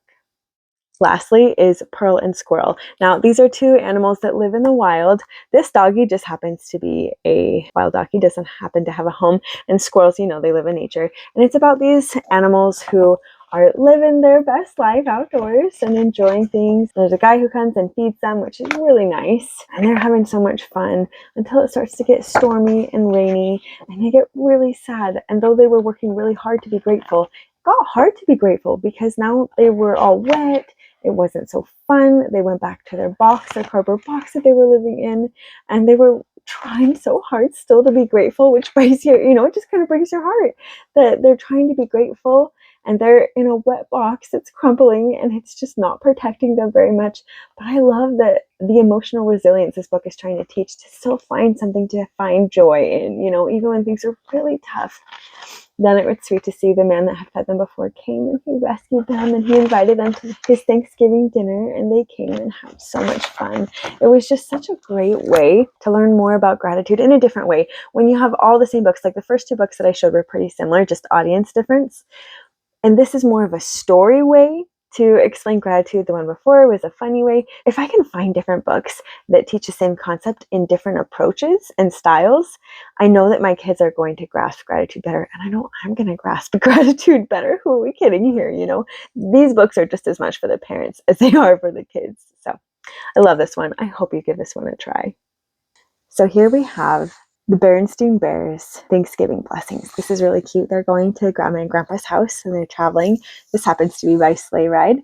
Lastly is Pearl and Squirrel. Now, these are two animals that live in the wild. This doggy just happens to be a wild dog. He doesn't happen to have a home. And squirrels, they live in nature. And it's about these animals who are living their best life outdoors and enjoying things. There's a guy who comes and feeds them, which is really nice. And they're having so much fun until it starts to get stormy and rainy, and they get really sad. And though they were working really hard to be grateful, it got hard to be grateful because now they were all wet. It wasn't so fun. They went back to their cardboard box that they were living in, and they were trying so hard still to be grateful, which breaks your, it just kind of breaks your heart that they're trying to be grateful and they're in a wet box that's crumbling and it's just not protecting them very much. But I love that the emotional resilience this book is trying to teach, to still find something to find joy in, even when things are really tough. Then it was sweet to see the man that had fed them before came and he rescued them and he invited them to his Thanksgiving dinner, and they came and had so much fun. It was just such a great way to learn more about gratitude in a different way. When you have all the same books, like the first two books that I showed were pretty similar, just audience difference. And this is more of a story way to explain gratitude. The one before was a funny way. If I can find different books that teach the same concept in different approaches and styles, I know that my kids are going to grasp gratitude better. And I know I'm going to grasp gratitude better. Who are we kidding here? These books are just as much for the parents as they are for the kids. So I love this one. I hope you give this one a try. So here we have the Berenstain Bears Thanksgiving blessings. This is really cute. They're going to Grandma and Grandpa's house and they're traveling. This happens to be by sleigh ride.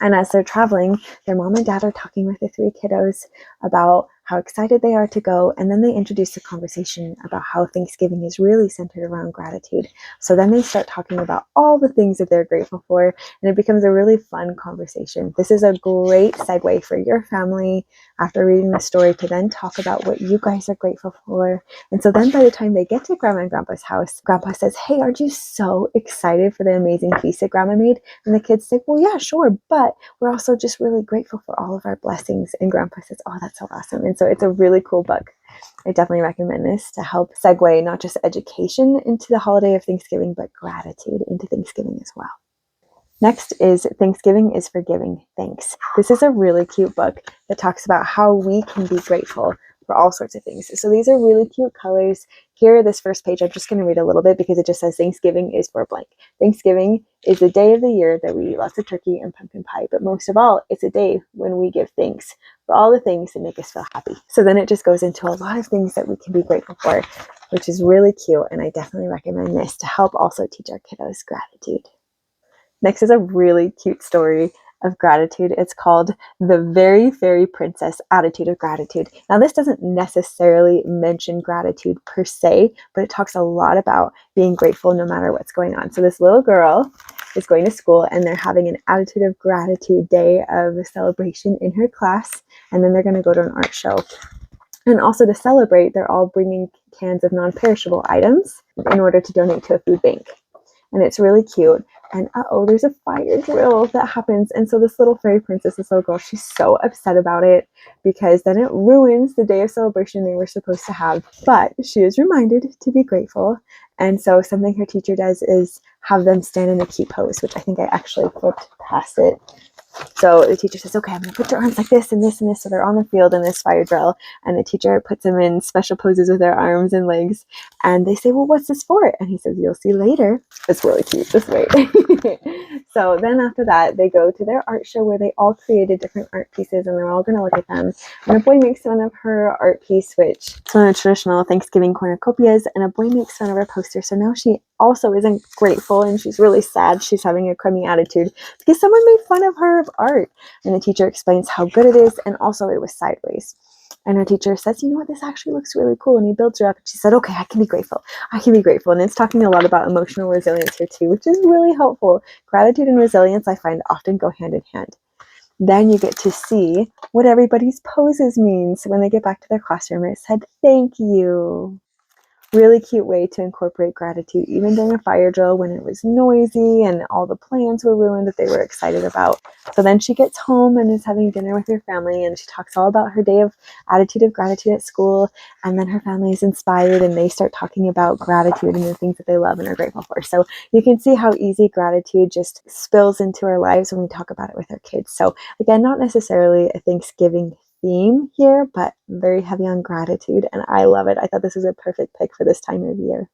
And as they're traveling, their mom and dad are talking with the 3 kiddos about how excited they are to go. And then they introduce a conversation about how Thanksgiving is really centered around gratitude. So then they start talking about all the things that they're grateful for, and it becomes a really fun conversation. This is a great segue for your family after reading the story to then talk about what you guys are grateful for. And so then by the time they get to Grandma and Grandpa's house, Grandpa says, "Hey, aren't you so excited for the amazing feast that Grandma made?" And the kids say, "Well, yeah, sure, but we're also just really grateful for all of our blessings." And Grandpa says, "Oh, that's so awesome." And so it's a really cool book. I definitely recommend this to help segue not just education into the holiday of Thanksgiving, but gratitude into Thanksgiving as well. Next is Thanksgiving is for Giving Thanks. This is a really cute book that talks about how we can be grateful for all sorts of things. So these are really cute colors. Here, this first page, I'm just going to read a little bit because it just says Thanksgiving is for blank. Thanksgiving is the day of the year that we eat lots of turkey and pumpkin pie, but most of all, it's a day when we give thanks for all the things that make us feel happy. So then it just goes into a lot of things that we can be grateful for, which is really cute, and I definitely recommend this to help also teach our kiddos gratitude. Next is a really cute story of gratitude. It's called The Very Fairy Princess Attitude of Gratitude. Now, this doesn't necessarily mention gratitude per se, but it talks a lot about being grateful no matter what's going on. So this little girl is going to school and they're having an attitude of gratitude day of celebration in her class, and then they're going to go to an art show. And also to celebrate, they're all bringing cans of non-perishable items in order to donate to a food bank. And it's really cute. And there's a fire drill that happens. And so this little fairy princess, this little girl, she's so upset about it because then it ruins the day of celebration they were supposed to have. But she is reminded to be grateful. And so something her teacher does is have them stand in a keep pose, which I think I actually flipped past it. So the teacher says, okay, I'm going to put your arms like this and this and this. So they're on the field in this fire drill. And the teacher puts them in special poses with their arms and legs. And they say, well, what's this for? And he says, you'll see later. It's really cute. Just wait. So then after that, they go to their art show where they all created different art pieces and they're all going to look at them. And a boy makes fun of her art piece, which is one of the traditional Thanksgiving cornucopias. And a boy makes fun of her poster. So now she also isn't grateful and she's really sad. She's having a crummy attitude because someone made fun of her art. And the teacher explains how good it is, and also it was sideways. And her teacher says, you know what, this actually looks really cool. And he builds her up. And she said, okay, I can be grateful. I can be grateful. And it's talking a lot about emotional resilience here too, which is really helpful. Gratitude and resilience, I find, often go hand in hand. Then you get to see what everybody's poses means. When they get back to their classroom, it said, thank you. Really cute way to incorporate gratitude, even during a fire drill when it was noisy and all the plans were ruined that they were excited about. So then she gets home and is having dinner with her family, and she talks all about her day of attitude of gratitude at school. And then her family is inspired and they start talking about gratitude and the things that they love and are grateful for. So you can see how easy gratitude just spills into our lives when we talk about it with our kids. So again, not necessarily a Thanksgiving theme here, but very heavy on gratitude, and I love it. I thought this was a perfect pick for this time of year.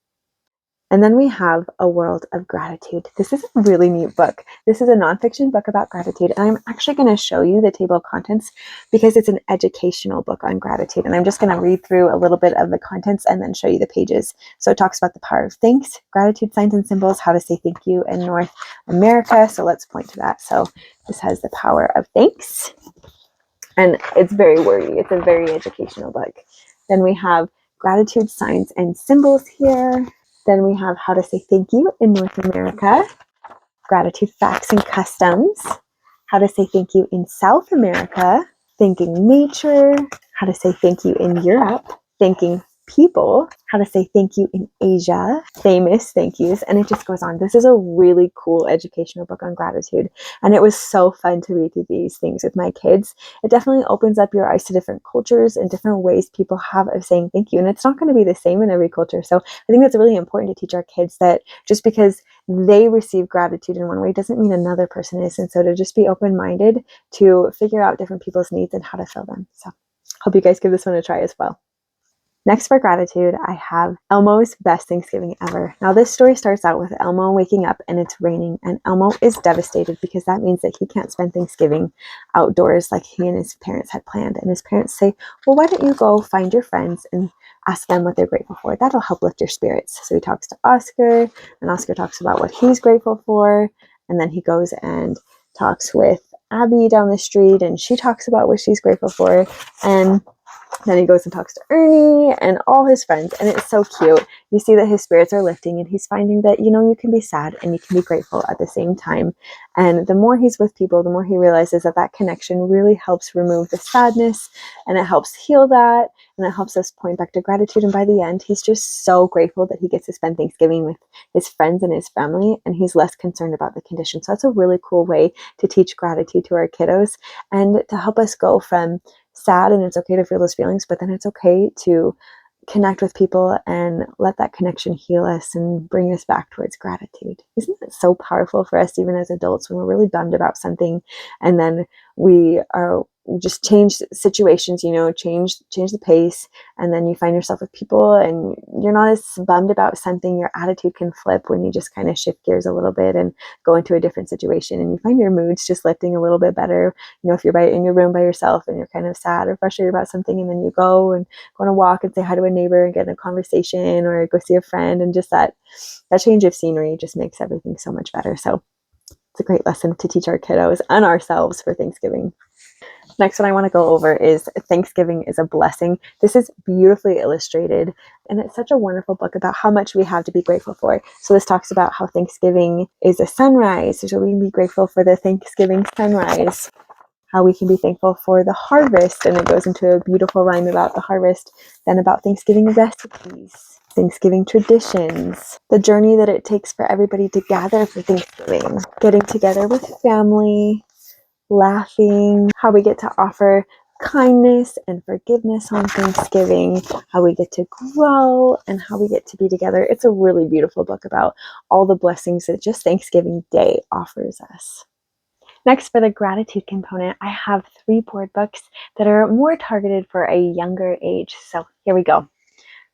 And then we have A World of Gratitude. This is a really neat book. This is a nonfiction book about gratitude, and I'm actually going to show you the table of contents because it's an educational book on gratitude, and I'm just going to read through a little bit of the contents and then show you the pages. So it talks about the power of thanks, gratitude signs and symbols, how to say thank you in North America. So let's point to that. So this has the power of thanks. And it's very wordy. It's a very educational book. Then we have gratitude signs and symbols here. Then we have how to say thank you in North America, gratitude facts and customs, how to say thank you in South America, thanking nature, how to say thank you in Europe, thanking people, how to say thank you in Asia, famous thank yous, and it just goes on. This is a really cool educational book on gratitude, and it was so fun to read through these things with my kids. It definitely opens up your eyes to different cultures and different ways people have of saying thank you, and it's not going to be the same in every culture. So I think that's really important to teach our kids that just because they receive gratitude in one way doesn't mean another person is, and so to just be open-minded to figure out different people's needs and how to fill them. So hope you guys give this one a try as well. Next for gratitude, I have Elmo's Best Thanksgiving Ever. Now this story starts out with Elmo waking up and it's raining, and Elmo is devastated because that means that he can't spend Thanksgiving outdoors like he and his parents had planned. And his parents say, well, why don't you go find your friends and ask them what they're grateful for? That'll help lift your spirits. So he talks to Oscar, and Oscar talks about what he's grateful for. And then he goes and talks with Abby down the street, and she talks about what she's grateful for. And then he goes and talks to Ernie and all his friends, and it's so cute. You see that his spirits are lifting, and he's finding that, you can be sad and you can be grateful at the same time. And the more he's with people, the more he realizes that that connection really helps remove the sadness, and it helps heal that, and it helps us point back to gratitude. And by the end, he's just so grateful that he gets to spend Thanksgiving with his friends and his family, and he's less concerned about the condition. So that's a really cool way to teach gratitude to our kiddos and to help us go from sad, and it's okay to feel those feelings, but then it's okay to connect with people and let that connection heal us and bring us back towards gratitude. Isn't it so powerful for us, even as adults, when we're really bummed about something and then we just change situations, change the pace, and then you find yourself with people and you're not as bummed about something. Your attitude can flip when you just kind of shift gears a little bit and go into a different situation, and you find your moods just lifting a little bit better. If you're in your room by yourself and you're kind of sad or frustrated about something, and then you go on a walk and say hi to a neighbor and get in a conversation, or go see a friend, and just that change of scenery just makes everything so much better. So It's a great lesson to teach our kiddos and ourselves for Thanksgiving. Next one I want to go over is Thanksgiving is a Blessing. This is beautifully illustrated, and it's such a wonderful book about how much we have to be grateful for. So this talks about how Thanksgiving is a sunrise, so we can be grateful for the Thanksgiving sunrise, how we can be thankful for the harvest, and it goes into a beautiful rhyme about the harvest, then about Thanksgiving recipes, Thanksgiving traditions, the journey that it takes for everybody to gather for Thanksgiving, getting together with family, laughing, how we get to offer kindness and forgiveness on Thanksgiving, how we get to grow, and how we get to be together. It's a really beautiful book about all the blessings that just Thanksgiving Day offers us. Next, for the gratitude component, I have 3 board books that are more targeted for a younger age. So here we go.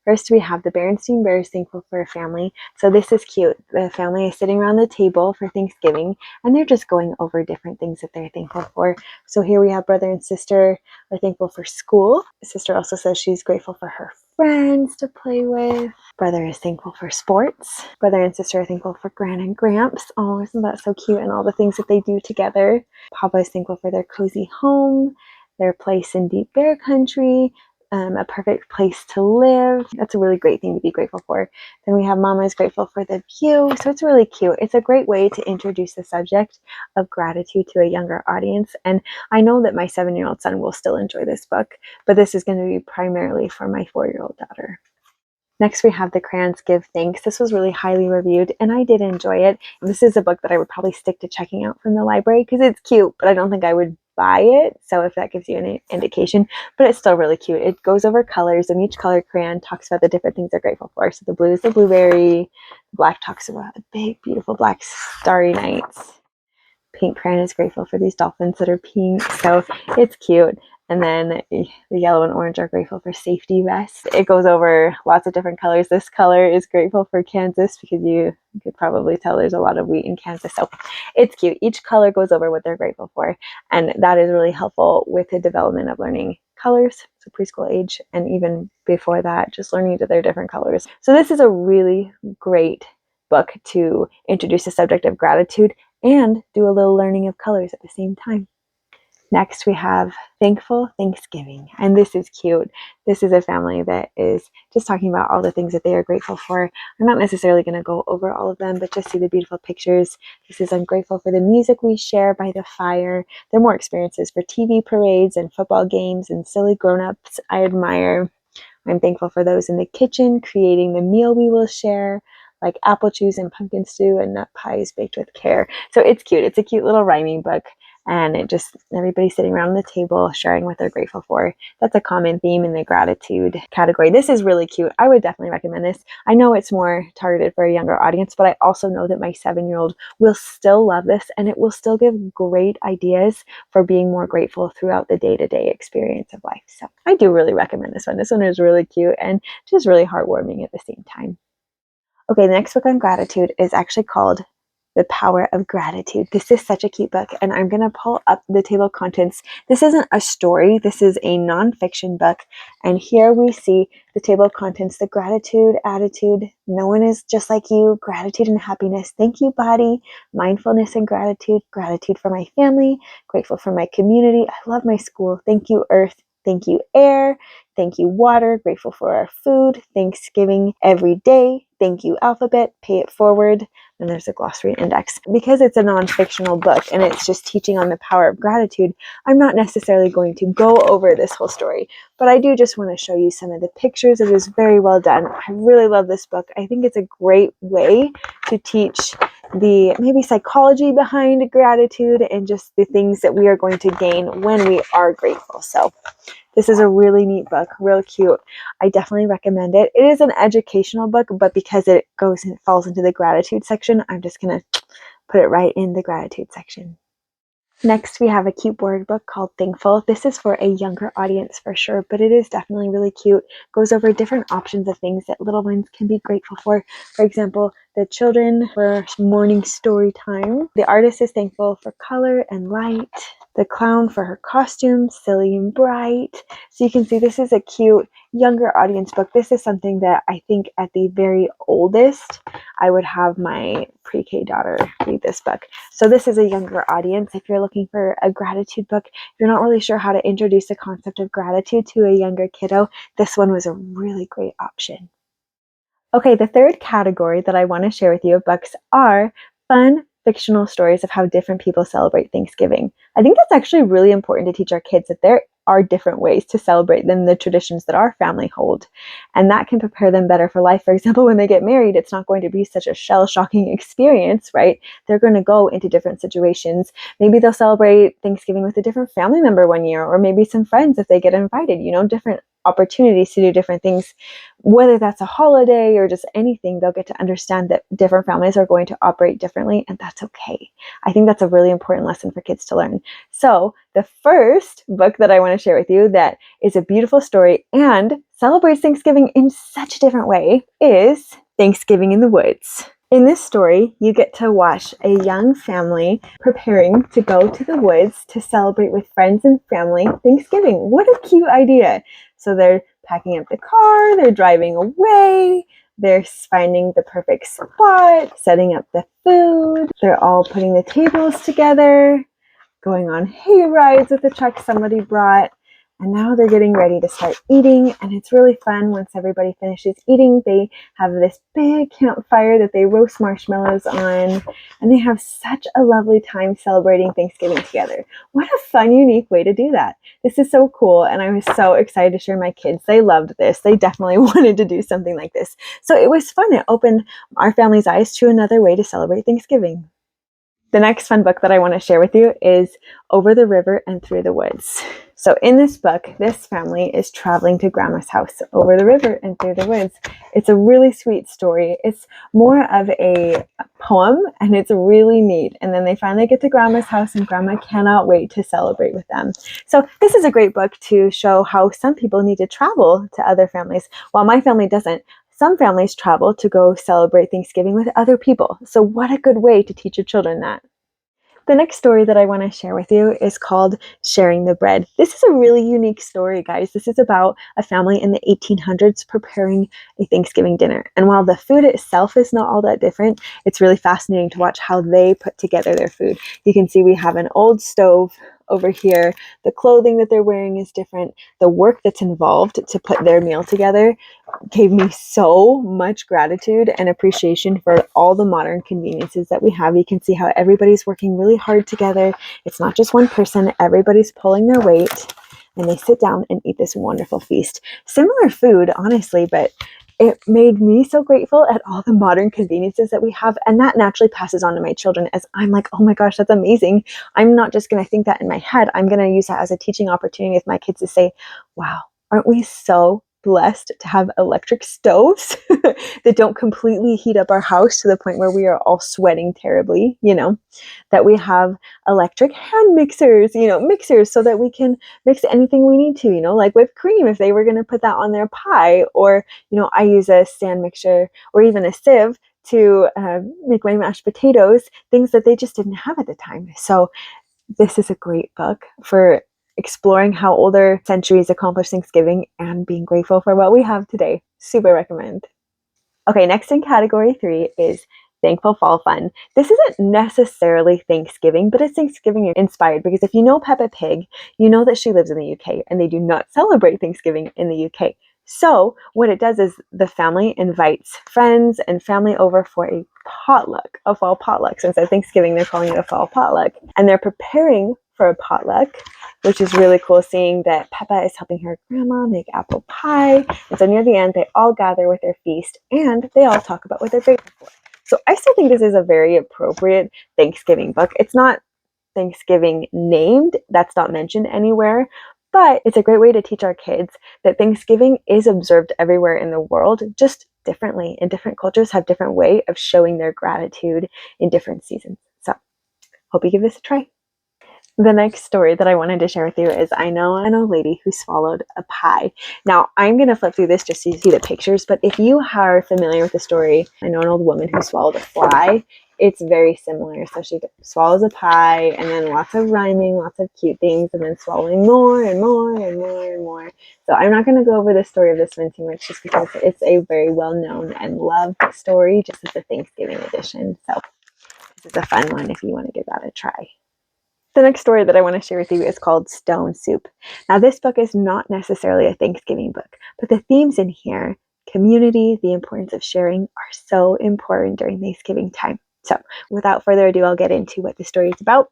First, we have the Berenstain Bears Thankful for a Family. So this is cute. The family is sitting around the table for Thankgiving, and they're just going over different things that they're thankful for. So here we have brother and sister are thankful for school. Sister also says she's grateful for her friends to play with. Brother is thankful for sports. Brother and sister are thankful for Gran and Gramps. Oh, isn't that so cute? And all the things that they do together. Papa is thankful for their cozy home, their place in deep bear country, a perfect place to live. That's a really great thing to be grateful for. Then we have Mama is grateful for the view. So it's really cute. It's a great way to introduce the subject of gratitude to a younger audience. And I know that my 7-year-old son will still enjoy this book, but this is going to be primarily for my 4-year-old daughter. Next, we have the Crayons Give Thanks. This was really highly reviewed, and I did enjoy it. This is a book that I would probably stick to checking out from the library because it's cute, but I don't think I would buy it. So if that gives you an indication, but it's still really cute. It goes over colors, and each color crayon talks about the different things they're grateful for. So the blue is the blueberry, the black talks about the big, beautiful black starry nights. Pink crayon is grateful for these dolphins that are pink, so it's cute. And then the yellow and orange are grateful for safety vests. It goes over lots of different colors. This color is grateful for Kansas because you could probably tell there's a lot of wheat in Kansas. So it's cute. Each color goes over what they're grateful for. And that is really helpful with the development of learning colors, so preschool age, and even before that, just learning that they're different colors. So this is a really great book to introduce the subject of gratitude and do a little learning of colors at the same time. Next, we have Thankful Thanksgiving, and this is cute. This is a family that is just talking about all the things that they are grateful for. I'm not necessarily going to go over all of them, but just see the beautiful pictures. This is I'm grateful for the music we share by the fire. There are more experiences for TV parades and football games and silly grown-ups I admire. I'm thankful for those in the kitchen creating the meal we will share, like apple juice and pumpkin stew and nut pies baked with care. So it's cute. It's a cute little rhyming book. And it just, everybody sitting around the table sharing what they're grateful for. That's a common theme in the gratitude category. This is really cute. I would definitely recommend this. I know it's more targeted for a younger audience, but I also know that my 7-year-old will still love this, and it will still give great ideas for being more grateful throughout the day-to-day experience of life. So I do really recommend this one. This one is really cute and just really heartwarming at the same time. Okay, the next book on gratitude is actually called The Power of Gratitude. This is such a cute book, and I'm going to pull up the table of contents. This isn't a story. This is a nonfiction book, and here we see the table of contents, the gratitude, attitude, no one is just like you, gratitude and happiness, thank you, body, mindfulness and gratitude, gratitude for my family, grateful for my community, I love my school, thank you, earth, thank you, air, thank you, water, grateful for our food, Thanksgiving every day, thank you, alphabet, pay it forward, and there's a glossary index. Because it's a non-fictional book and it's just teaching on the power of gratitude, I'm not necessarily going to go over this whole story, but I do just want to show you some of the pictures. It is very well done. I really love this book. I think it's a great way to teach the maybe psychology behind gratitude and just the things that we are going to gain when we are grateful. So this is a really neat book, real cute. I definitely recommend it. It is an educational book, but because it goes and falls into the gratitude section, I'm just going to put it right in the gratitude section. Next, we have a cute board book called Thankful. This is for a younger audience for sure, but it is definitely really cute. Goes over different options of things that little ones can be grateful for. For example, the children for morning story time. The artist is thankful for color and light. The clown for her costume, silly and bright. So you can see this is a cute younger audience book. This is something that I think at the very oldest, I would have my pre-K daughter read this book. So this is a younger audience. If you're looking for a gratitude book, if you're not really sure how to introduce the concept of gratitude to a younger kiddo, this one was a really great option. Okay, the third category that I want to share with you of books are fun fictional stories of how different people celebrate Thanksgiving. I think that's actually really important to teach our kids that there are different ways to celebrate than the traditions that our family hold. And that can prepare them better for life. For example, when they get married, it's not going to be such a shell-shocking experience, right? They're going to go into different situations. Maybe they'll celebrate Thanksgiving with a different family member one year, or maybe some friends if they get invited, different opportunities to do different things. Whether that's a holiday or just anything, they'll get to understand that different families are going to operate differently, and that's okay. I think that's a really important lesson for kids to learn. So the first book that I want to share with you that is a beautiful story and celebrates Thanksgiving in such a different way is Thanksgiving in the Woods. In this story, you get to watch a young family preparing to go to the woods to celebrate with friends and family Thanksgiving. What a cute idea. So they're packing up the car, they're driving away, they're finding the perfect spot, setting up the food, they're all putting the tables together, going on hay rides with the truck somebody brought, and now they're getting ready to start eating, and it's really fun. Once everybody finishes eating, they have this big campfire that they roast marshmallows on, and they have such a lovely time celebrating Thanksgiving together. What a fun, unique way to do that. This is so cool, and I was so excited to share my kids. They loved this. They definitely wanted to do something like this. So it was fun. It opened our family's eyes to another way to celebrate Thanksgiving. The next fun book that I want to share with you is Over the River and Through the Woods. So in this book, this family is traveling to Grandma's house over the river and through the woods. It's a really sweet story. It's more of a poem, and it's really neat. And then they finally get to Grandma's house, and Grandma cannot wait to celebrate with them. So this is a great book to show how some people need to travel to other families, while my family doesn't. Some families travel to go celebrate Thanksgiving with other people. So what a good way to teach your children that. The next story that I want to share with you is called Sharing the Bread. This is a really unique story, guys. This is about a family in the 1800s preparing a Thanksgiving dinner. And while the food itself is not all that different, it's really fascinating to watch how they put together their food. You can see we have an old stove over here. The clothing that they're wearing is different. The work that's involved to put their meal together gave me so much gratitude and appreciation for all the modern conveniences that we have. You can see how everybody's working really hard together. It's not just one person. Everybody's pulling their weight, and they sit down and eat this wonderful feast. Similar food, honestly, but it made me so grateful at all the modern conveniences that we have. And that naturally passes on to my children as I'm like, oh my gosh, that's amazing. I'm not just going to think that in my head. I'm going to use that as a teaching opportunity with my kids to say, wow, aren't we so blessed to have electric stoves that don't completely heat up our house to the point where we are all sweating terribly, that we have electric hand mixers, mixers so that we can mix anything we need to, like whipped cream if they were going to put that on their pie, or, I use a stand mixer or even a sieve to make my mashed potatoes, things that they just didn't have at the time. So this is a great book for exploring how older centuries accomplished Thanksgiving and being grateful for what we have today. Super recommend. Okay, next in category 3 is Thankful Fall Fun. This isn't necessarily Thanksgiving, but it's Thanksgiving inspired, because if you know Peppa Pig, you know that she lives in the UK and they do not celebrate Thanksgiving in the UK. So what it does is the family invites friends and family over for a potluck, a fall potluck. So instead of Thanksgiving, they're calling it a fall potluck. And they're preparing for a potluck, which is really cool, seeing that Peppa is helping her grandma make apple pie. And so near the end, they all gather with their feast and they all talk about what they're grateful for. So I still think this is a very appropriate Thanksgiving book. It's not Thanksgiving named, that's not mentioned anywhere, but it's a great way to teach our kids that Thanksgiving is observed everywhere in the world, just differently, and different cultures have different way of showing their gratitude in different seasons. So hope you give this a try. The next story that I wanted to share with you is I know an old lady who swallowed a pie. Now, I'm going to flip through this just so you see the pictures, but if you are familiar with the story, I know an old woman who swallowed a fly. It's very similar. So she swallows a pie and then lots of rhyming, lots of cute things, and then swallowing more and more and more and more. So I'm not going to go over the story of this one too much just because it's a very well-known and loved story, just as the Thanksgiving edition. So this is a fun one if you want to give that a try. The next story that I want to share with you is called Stone Soup. Now, this book is not necessarily a Thanksgiving book, but the themes in here, community, the importance of sharing, are so important during Thanksgiving time. So, without further ado, I'll get into what the story is about.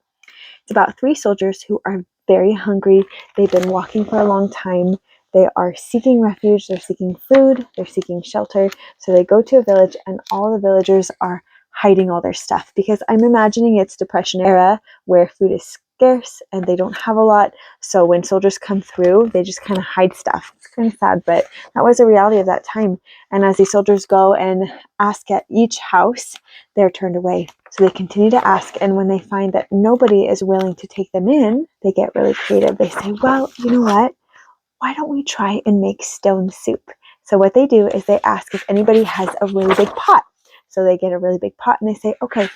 It's about 3 soldiers who are very hungry. They've been walking for a long time. They are seeking refuge. They're seeking food. They're seeking shelter. So they go to a village, and all the villagers are hiding all their stuff, because I'm imagining it's Depression era where food is scarce and they don't have a lot. So when soldiers come through, they just kind of hide stuff. It's kind of sad, but that was the reality of that time. And as these soldiers go and ask at each house, they're turned away. So they continue to ask, and when they find that nobody is willing to take them in, they get really creative. They say, well, you know what? Why don't we try and make stone soup? So what they do is they ask if anybody has a really big pot. So they get a really big pot and they say, okay,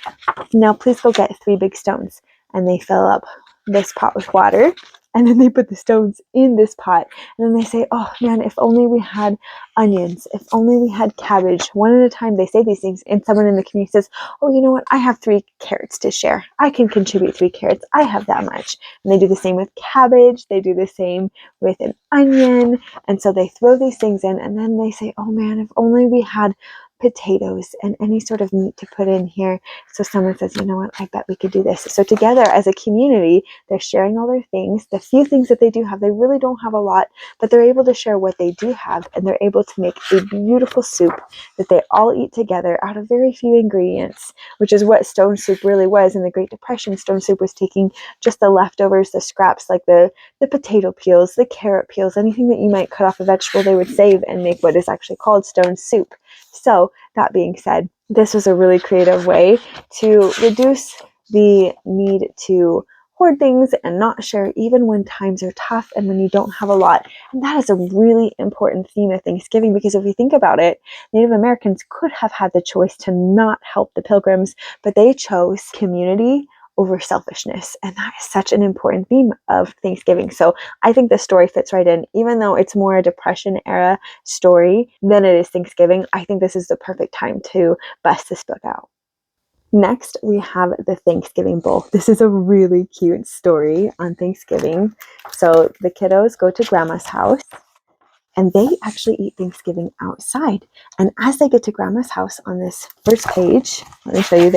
now please go get 3 big stones. And they fill up this pot with water, and then they put the stones in this pot. And then they say, oh man, if only we had onions, if only we had cabbage. One at a time they say these things, and someone in the community says, oh, you know what? I have 3 carrots to share. I can contribute 3 carrots. I have that much. And they do the same with cabbage. They do the same with an onion. And so they throw these things in, and then they say, oh man, if only we had potatoes and any sort of meat to put in here. So someone says, you know what, I bet we could do this. So together as a community, they're sharing all their things. The few things that they do have, they really don't have a lot, but they're able to share what they do have, and they're able to make a beautiful soup that they all eat together out of very few ingredients, which is what stone soup really was. In the Great Depression, stone soup was taking just the leftovers, the scraps, like the potato peels, the carrot peels, anything that you might cut off a vegetable, they would save and make what is actually called stone soup. So that being said, this was a really creative way to reduce the need to hoard things and not share even when times are tough and when you don't have a lot. And that is a really important theme of Thanksgiving, because if you think about it, Native Americans could have had the choice to not help the Pilgrims, but they chose community over selfishness. And that is such an important theme of Thanksgiving. So I think this story fits right in. Even though it's more a Depression era story than it is Thanksgiving, I think this is the perfect time to bust this book out. Next, we have the Thanksgiving Bowl. This is a really cute story on Thanksgiving. So the kiddos go to Grandma's house, and they actually eat Thanksgiving outside. And as they get to Grandma's house, on this first page, let me show you,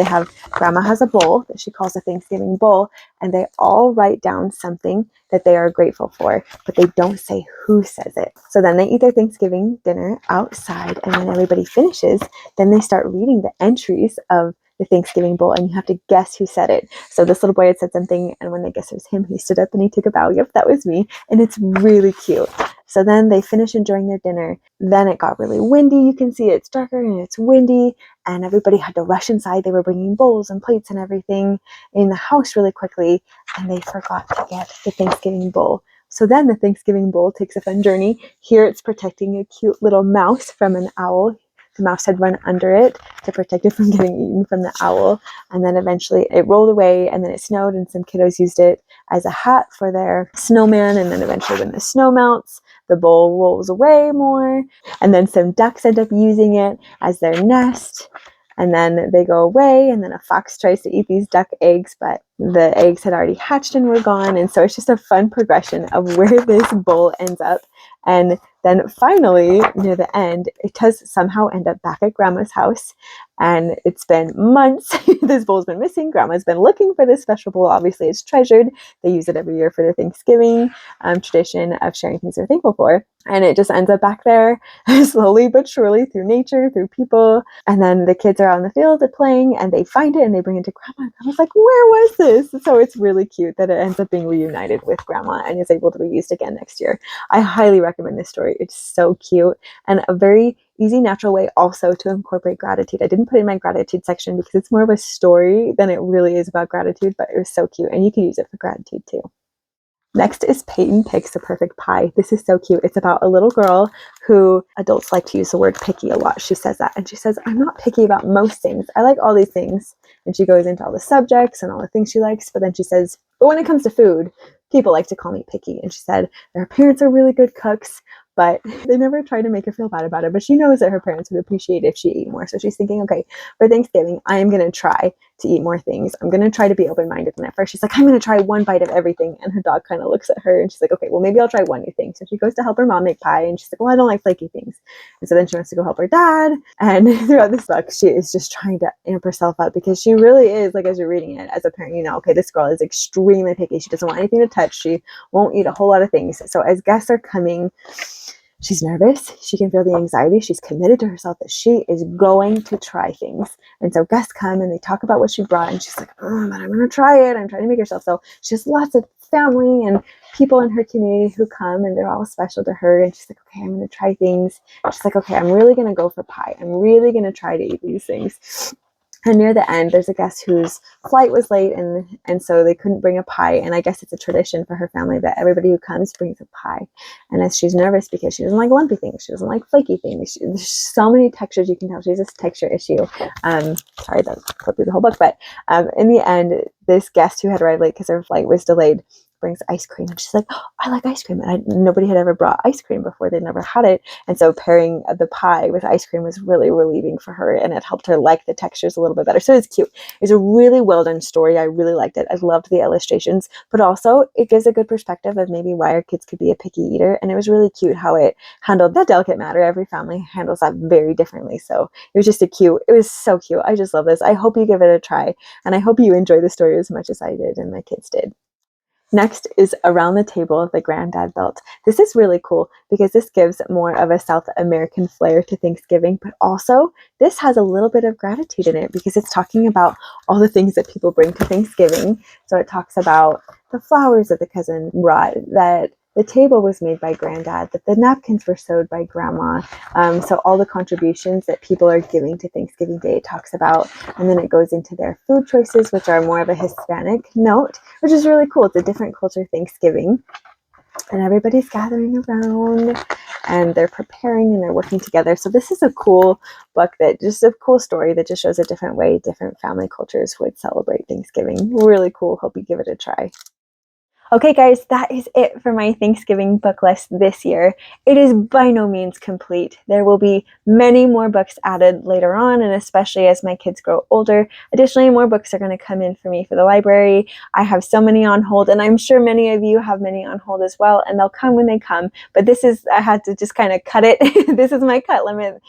Grandma has a bowl that she calls a Thanksgiving bowl, and they all write down something that they are grateful for, but they don't say who says it. So then they eat their Thanksgiving dinner outside, and when everybody finishes, then they start reading the entries of the Thanksgiving bowl, and you have to guess who said it. So this little boy had said something, and when they guessed it was him, he stood up and he took a bow. Yep, that was me. And it's really cute. So then they finish enjoying their dinner. Then it got really windy. You can see it's darker and it's windy, and everybody had to rush inside. They were bringing bowls and plates and everything in the house really quickly, and they forgot to get the Thanksgiving bowl. So then the Thanksgiving bowl takes a fun journey. Here it's protecting a cute little mouse from an owl. The mouse had run under it to protect it from getting eaten from the owl. And then eventually it rolled away, and then it snowed, and some kiddos used it as a hat for their snowman. And then eventually when the snow melts, the bowl rolls away more. And then some ducks end up using it as their nest. And then they go away, and then a fox tries to eat these duck eggs, but the eggs had already hatched and were gone. And so it's just a fun progression of where this bowl ends up. And then finally, near the end, it does somehow end up back at Grandma's house. And it's been months. This bowl's been missing. Grandma's been looking for this special bowl. Obviously, it's treasured. They use it every year for the Thanksgiving tradition of sharing things they're thankful for. And it just ends up back there slowly but surely, through nature, through people. And then the kids are out in the field playing, and they find it and they bring it to Grandma. And Grandma's like, where was this. So it's really cute that it ends up being reunited with Grandma and is able to be used again next year. I highly recommend this story. It's so cute and a very easy, natural way also to incorporate gratitude. I didn't put it in my gratitude section because it's more of a story than it really is about gratitude, but it was so cute and you can use it for gratitude too. Next is Peyton Picks a Perfect Pie. This is so cute. It's about a little girl who, adults like to use the word picky a lot. She says that. And she says, I'm not picky about most things. I like all these things. And she goes into all the subjects and all the things she likes. But then she says, but when it comes to food, people like to call me picky. And she said, their parents are really good cooks, but they never try to make her feel bad about it. But she knows that her parents would appreciate if she ate more. So she's thinking, okay, for Thanksgiving, I am going to try to eat more things. I'm going to try to be open-minded. And at first she's like, I'm going to try one bite of everything. And her dog kind of looks at her and she's like, okay, well, maybe I'll try one new thing. So she goes to help her mom make pie and she's like, well, I don't like flaky things. And so then she wants to go help her dad. And throughout this book, she is just trying to amp herself up because she really is, like, as you're reading it, as a parent, you know, okay, this girl is extremely picky. She doesn't want anything to touch. She won't eat a whole lot of things. So as guests are coming, she's nervous. She can feel the anxiety. She's committed to herself that she is going to try things. And so guests come and they talk about what she brought and she's like, oh, but I'm going to try it. I'm trying to make herself. So she has lots of family and people in her community who come and they're all special to her. And she's like, okay, I'm going to try things. She's like, okay, I'm really going to go for pie. I'm really going to try to eat these things. And near the end, there's a guest whose flight was late and so they couldn't bring a pie. And I guess it's a tradition for her family that everybody who comes brings a pie. And as she's nervous because she doesn't like lumpy things, she doesn't like flaky things. There's so many textures you can tell. She has this texture issue. Sorry, that put through the whole book. But in the end, this guest who had arrived late because her flight was delayed brings ice cream. And she's like, oh, I like ice cream. And nobody had ever brought ice cream before. They'd never had it. And so pairing the pie with ice cream was really relieving for her. And it helped her like the textures a little bit better. So it's cute. It's a really well done story. I really liked it. I loved the illustrations, but also it gives a good perspective of maybe why our kids could be a picky eater. And it was really cute how it handled that delicate matter. Every family handles that very differently. So it was just it was so cute. I just love this. I hope you give it a try. And I hope you enjoy the story as much as I did and my kids did. Next is Around the Table the Grandad Built. This is really cool because this gives more of a South American flair to Thanksgiving, but also this has a little bit of gratitude in it because it's talking about all the things that people bring to Thanksgiving. So it talks about the flowers that the cousin brought, that the table was made by Grandad, that the napkins were sewed by Grandma. So all the contributions that people are giving to Thanksgiving Day it talks about. And then it goes into their food choices, which are more of a Hispanic note, which is really cool. It's a different culture Thanksgiving. And everybody's gathering around and they're preparing and they're working together. So this is a cool book a cool story that just shows a different way different family cultures would celebrate Thanksgiving. Really cool. Hope you give it a try. Okay, guys, that is it for my Thanksgiving book list this year. It is by no means complete. There will be many more books added later on, and especially as my kids grow older. Additionally, more books are going to come in for me for the library. I have so many on hold, and I'm sure many of you have many on hold as well, and they'll come when they come. But I had to just kind of cut it. This is my cut limit.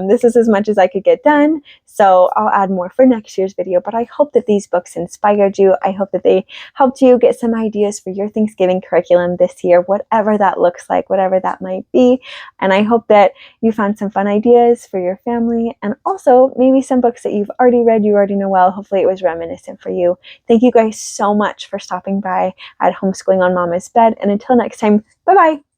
This is as much as I could get done, so I'll add more for next year's video. But I hope that these books inspired you. I hope that they helped you get some ideas for your Thanksgiving curriculum this year, whatever that looks like, whatever that might be. And I hope that you found some fun ideas for your family and also maybe some books that you've already read, you already know well. Hopefully it was reminiscent for you. Thank you guys so much for stopping by at Homeschooling on Mama's Bed. And until next time, bye-bye.